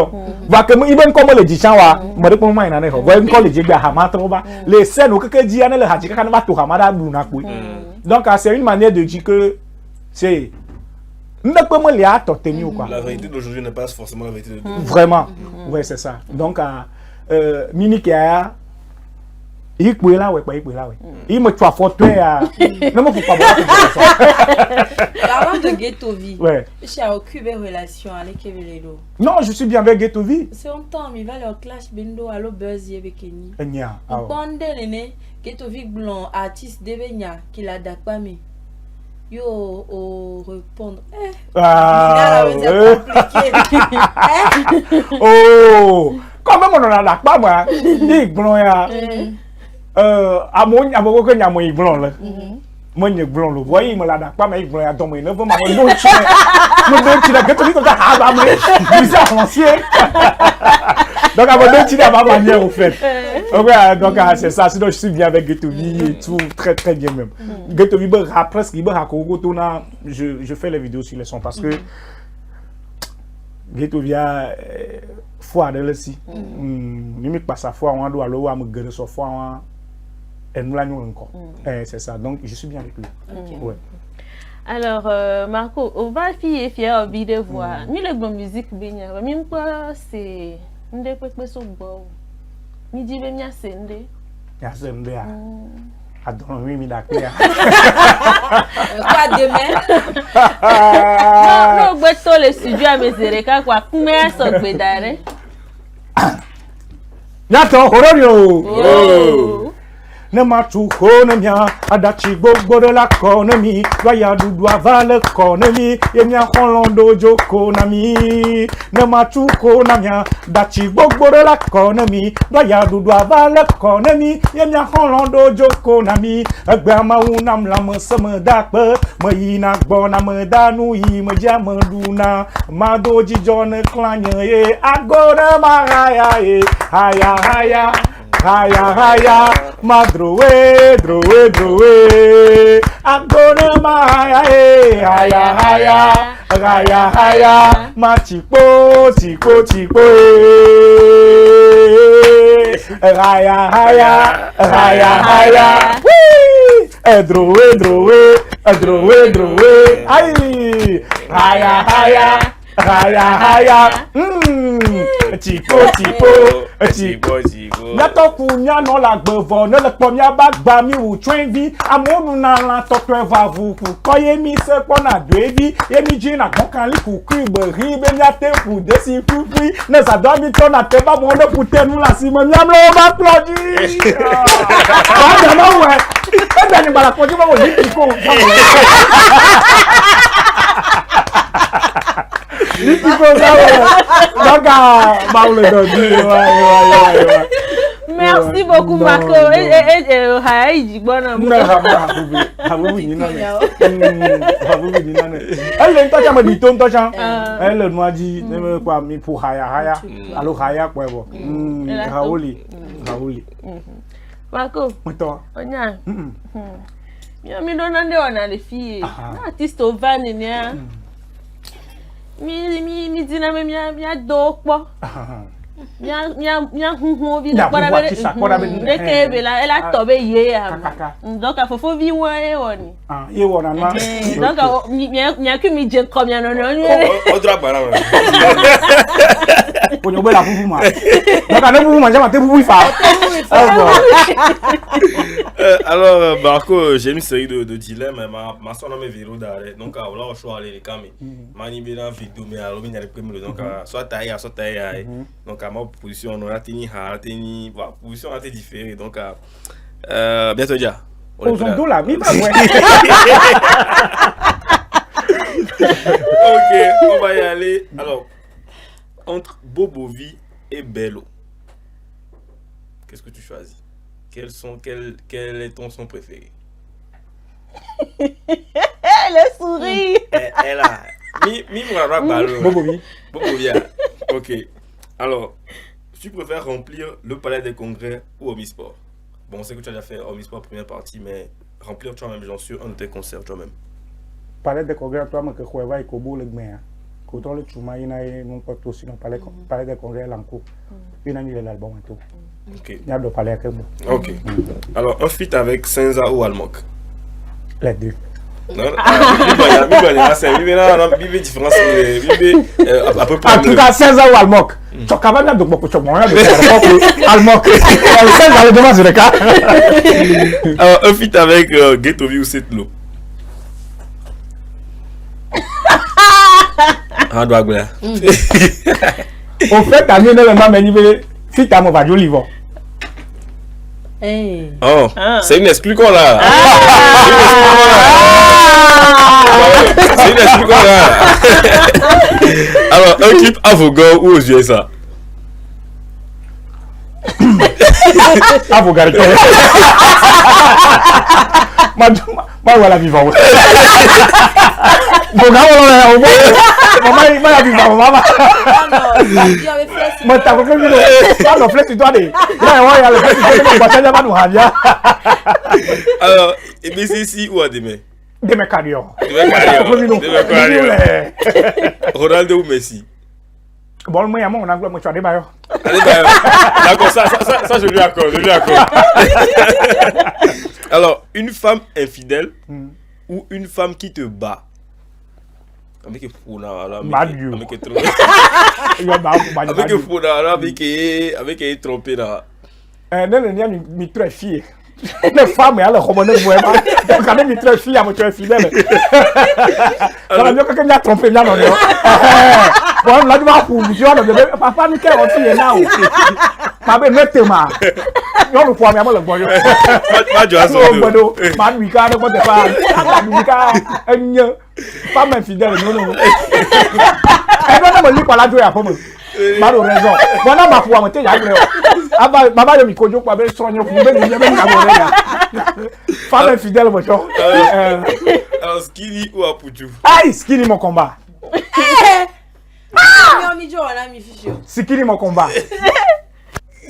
va que iben comme le dit chanwa mo de ko mai na ne ho va ko le jigba hama troba les scènes o keke dia ne le hajika kan va to hama da duna ko donc c'est une manière de dire que c'est la vérité d'aujourd'hui n'est pas forcément la vérité de demain. Vraiment, ouais, c'est ça. Donc, Mini qui a il peut là, ouais, il me tue fort, non, mais faut pas voir. Parlant de Ghetto Vie, ouais. Tu as aucune relation avec Kevelelo? Non, je suis bien avec Ghetto Vie. C'est un temps, il va leur clash bendo à l'eau buzz yebekeni. Enya. Bande l'année, Ghetto Vie blanc, artiste d'Evenya, qui l'a d'acpamé. Yo au répondre oh quand même on en a pas moi dit blanc ya amon aboko que nyamo blanc là moi ni blanc le voyez me la pas mais blanc ya donc il ne veut pas non tu la que tu comme ça ah bah mais bizarre français donc avant de tirer à ma manière au fait. Ouais, donc c'est ça, sinon je suis bien avec Ghetto Vie et tout, très très bien même. Ghetto Vie presque je fais les vidéos sur les sons parce que Ghetto Vie a foi de aussi. Limite pas sa foi, on doit aller à me gueuler sa foi et nous l'avons encore. C'est ça, donc je suis bien avec lui. Ouais. Alors, Marco, on va fier de voir. Ni le bon musique, même pas c'est ndé peut so bo. Ni dit be mia sende. Ya sende a. Adon mi d'accord. Quoi demain? Non, gbeto le studio a mesereka kwa kume so gbedare. Yato hororio. Oh. Ne matuko ne mia adachi gbogbo de la konemi waya dudu avale konemi yemia holondo joko nami ne matuko na mia dachi gbogbo de la konemi waya dudu avale konemi yemia holondo joko nami agbe amawu nam la me seme dakpe me yina gbo na me danu yi me jame duna mado jijo ne klanye ye agora maraya ye haya haya haya haya madrowe drowe drowe agona maya haya haya haya haya machipo chipo chipo haya haya haya haya drowe drowe drowe drowe ay haya haya haya haya chipo chipo chipo chipo Yato kunya no la gbevo ne le pomia ba gba mi wu twenvi amonu na la tokwe va vu ku koye mi se pona dwevi ye mi jina konkan li ku kribe ribe mi ate ku desi fufi ne sa do mi tona te ba mo le pute nu la si mo mi am lo ba plodi ba no we e be ni bala koji ba wo ni ko Merci beaucoup Marco. Marco. Mi dina me mia dokpo. Mia hunhu bi na para be. Ndeke be la ela tobe ye am. Donc afofo bi won e woni. Ah, ye wona na. Donc mia ku mi je kom ya no no. O dra bara. Pour nous la pour moi. Donc quand vous mangez ma pour vous faire. Alors Marco, j'ai une série de dilemmes, ma soeur n'a pas vélo d'arrêt. Donc là on choisit les caméras. Mani bien vidéo mais alors il y a les premiers donc soit taille. Donc à ma position on a tenu position a été différée. Donc bientôt déjà. Aux ondes là, oui pas ouais. Ok, on va y aller. Alors, entre Bobovi et Bello, qu'est-ce que tu choisis? Quel est ton son préféré? Le sourire. Elle a. Bobovi. Bobovi. Ok. Alors, tu préfères remplir le palais des congrès ou Omnisport? Bon, on sait que tu as déjà fait Omnisport première partie, mais remplir toi-même, j'en suis un de tes concerts toi-même. Palais de congrès, toi, mais que quoi va et qu'au bout le gain. Quand on le chouma, il y a non pas tout sinon palais de congrès l'enco. Il y a mis l'album et tout. Ok. Il y a de palais avec moi. Ok. Alors, un feat avec Senza ou Almok? Les deux. Non, c'est différence. À peu près. En tout cas, Senza ou Almok. Tu as quand même donc beaucoup de choses. Almok. Senza le demande le cas. Alors, un feat avec Ghetto-Vi ou Setlo? Ah, doit gouler. Au fait, t'as mis le même niveau. Si t'as mon vadio livre. Oh, c'est une exclu qu'on a. C'est une exclu qu'on a. Alors, un clip à vos gars ou aux USA? À vos gars. Moi, voilà, vivant. Bon, maman, il m'a vu, maman. Moi, t'as compris, le flèche, tu dois aller. Là, il y a le flèche, tu dois aller. Alors, MCC ou Ademé? Deme Carrion. Ronaldo ou Messi? Bon, moi, on a un peu de maillot. D'accord, ça, je lui accorde. Alors, une femme infidèle ou une femme qui te bat? Avec trompé là. Mi très fier. Les femmes elles remonent vraiment. Quand même mi très fier à me très fidèle. Alors mieux que quelqu'un a trompé là non. Bon là tu vas pour je papa mi quel on fille là. Ma be mettema. Yo le poids mais le bon. Pas du hasard. Man we can pas te pas. We can femme infidèle non. Elle va me lui par la jouer à pomme. Malo raison. Bona ma pour monter ya gré. Aba baba yo mi kojo pa be sonyo pour be ni be na bo ya. Femme infidèle mo cho. Alors Skinny ou Apuchu? Aïe, Skinny mon combat. Skinny mon combat.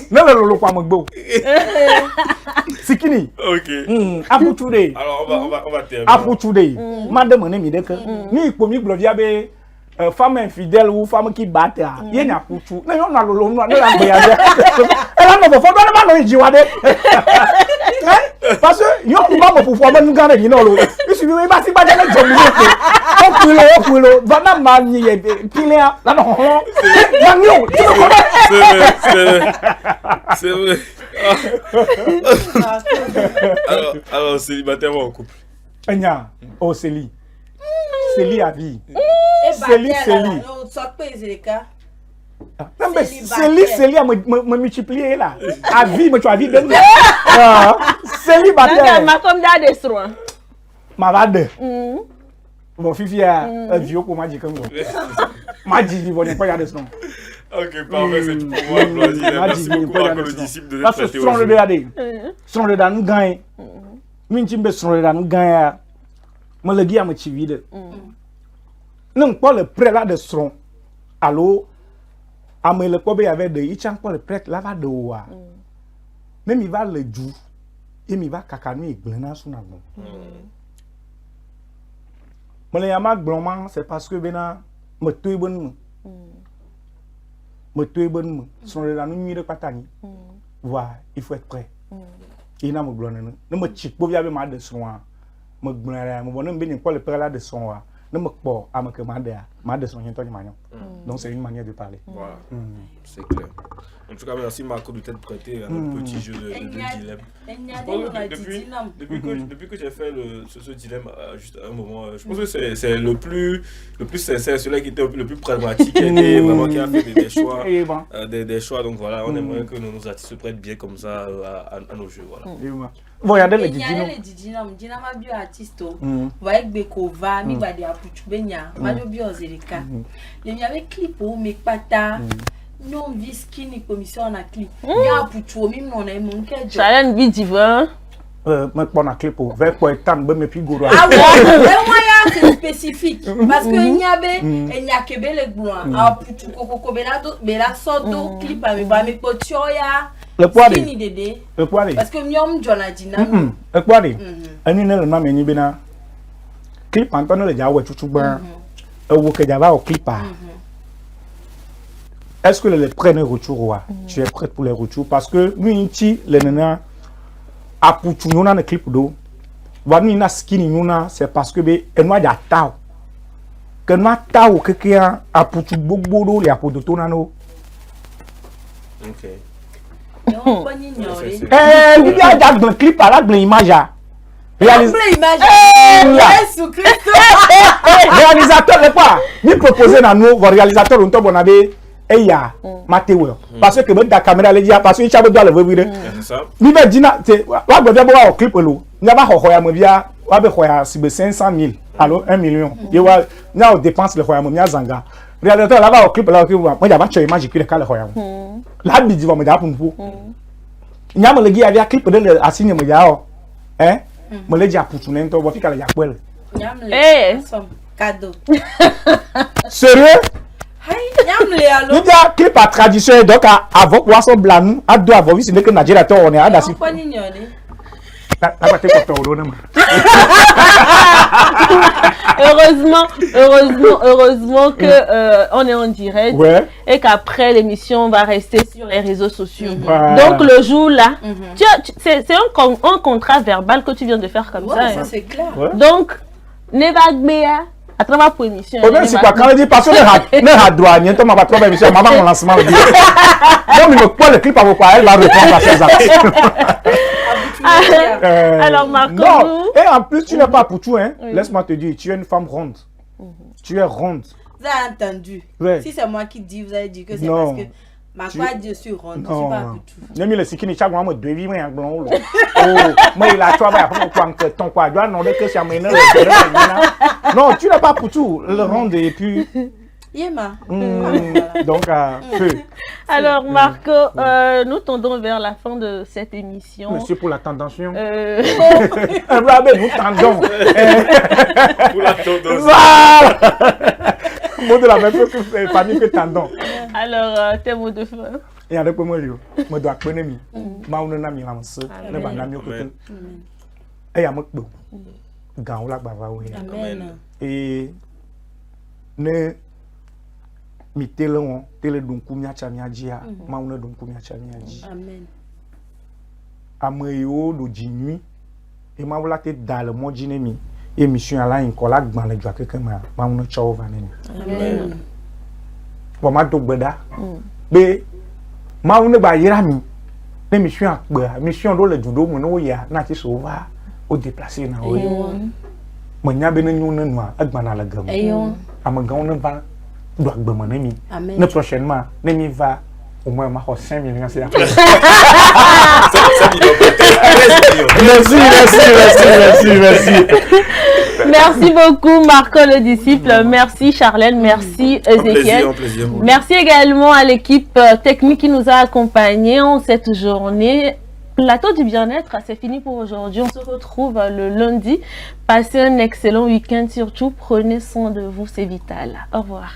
Non le kwa mo gbo. Skinny. OK. Apuchu de. Alors on va terminer. Apuchu de. Madame ne mi de que ni ipo mi glovia be femme infidèle ou femme qui batte là il y a Apuchu non on a lolo no la gbe ya de ela no fo do ma no jiwade parce que yo ko ba mo fufu ba nga na no lo isi bi ba si ba de na jomi o kulo va na ma ni ye pile la no ho na nyo c'est vrai. Alors célibataire ou en couple? Enya o Célie à vie. Célie. Célie me multiplier là. À vie, mais tu as vie de célibataire. Ma comme des soins. Ma vade. Bon, Fifi a vieux pour moi, dit comme ça. Ma dit, il va pas y aller de son. Ok, parfait, c'est tout pour moi. Merci beaucoup à le disciple de parce que son le regarder. Son le dan nous gagne. Mintimbe son le dan nous gagne. Moi le dia me chivide. Non pas le prêt là de son. Allô ame le kobe avec de il chang pas le prêt là va de wa. Même il va le jou. Et il va kakanu et glena son amour. Moi le yama gloma c'est parce que bena me tuer bon. Me tuer bon. Son le dan nous mire patani. Voilà, il faut être prêt. Il n'a me glona. Ne me chic pour y avoir mal de son. Me glona, me bonne bien quoi le prêt là de son. Donc c'est une manière de parler. Voilà, c'est clair. En tout cas, merci Marco de t'être prêté à notre petit jeu de dilemme. Depuis que j'ai fait ce dilemme, juste un moment, je pense que c'est le plus sincère, celui qui était le plus pragmatique, et vraiment qui a fait des choix. Des choix, donc voilà, on aimerait que nos artistes se prêtent bien comme ça à nos jeux. Voilà. Vous regardez les Didi Nam. Didi Nam a bio artiste. Voyez que Bekova, mi badi apuchu benya, majo bio zeleka. Les mi avec clip ou mes pata. Non viski ni commission na clip. Ya apuchu mi non ai mon kejo. Challenge bidiva. Mais pour la clip ou vers quoi étant ben me figure. Ah ouais, moi c'est spécifique parce que il y a que belle gloire. Apuchu koko bela soto clip a mi ba mi potioya. Le poids le poids parce que miom Jonadina le poids ani ne le nom ni bena clip Antonio le jawe chuchu ba wo ke java au clip. Est-ce que les prennent retour tu es prête pour les retours parce que nous ici les nana a puchu nona le clip do wa ni na skinny nona c'est parce que be enwa ja tao que ma tao que kia a puchu gbogbo do le apodo to nano. OK. Il y a un clip à la image. Réalisateur, c'est quoi? Nous proposons à nous, réalisateur, on tombe, on avait Eya, Mathéo. Parce que la caméra, elle dit, parce que il y a doit le voir. Nous va dire, c'est, on va voir un clip, nous va voir, on va voir 500 000, alors 1 million. Il y a, nous dépense le royaume, il y a Zanga. Réalisateur là-bas au clip là que moi j'avais tué image qui le cas le royaume là bidi va me dar pour nous nyama le gars avait clip de le assigne me yao hein me le dia pour tout n'ento va fica la yakwel eh cadeau sérieux nyam le allo il y a clip à tradition donc à vos poissons blancs à deux avoir vu c'est que Nigeria on est à dassi heureusement que on est en direct et qu'après l'émission va rester sur les réseaux sociaux. Donc le jour là, c'est un contrat verbal que tu viens de faire comme ça. C'est clair. Donc Nevagbea à travers pour émission. C'est quoi quand on dit parce que le douanier toi m'a pas émission maman mon lancement. Donc il me prend le clip à vos parents, elle va répondre à ses artistes. Alors Marco, non. Et en plus tu n'es pas pour tout hein. Laisse-moi te dire, tu es une femme ronde. Tu es ronde. Vous avez entendu? Si c'est moi qui dis, vous allez dire que c'est parce que ma quoi je suis ronde, je suis pas pour tout. Non mais le sikini chaque mois me devis moi en blanc. Oh, moi il a toi va pour ton quoi doit non que ça mène. Non, tu n'es pas pour tout, le ronde et puis Yema. Donc, feu. Alors, Marco, nous tendons vers la fin de cette émission. Monsieur pour la tentation. Nous tendons. Pour la tendance. Voilà. Mot de la même famille que tendons. Alors, tes mots de fin. Et avec moi, je dois connaître. Maouna nami ramse. Ne ba nami okoten. Et ya mokbo. Gaoula bava oui. Amen. Et ne mi tele donku mi acha mi ajia mauna donku mi acha mi aji amen ameyo do jinui e maula te dal mo jinemi émission ala nko la gban le jwa keke mauna chawo vaneni amen bo ma do gbeda be mauna ba yira mi émission akpe mission do le judo mo no ya na ti so va o déplacer na o mo nya be na nyu na nu agban na la gam amagan on va doit be monami ne prochainement nemi va au moins ma 5 millions c'est Merci beaucoup Marco le disciple, merci Charlène, merci Ezekiel. Merci également à l'équipe technique qui nous a accompagnés en cette journée. Plateau du bien-être, c'est fini pour aujourd'hui. On se retrouve le lundi. Passez un excellent week-end surtout. Prenez soin de vous, c'est vital. Au revoir.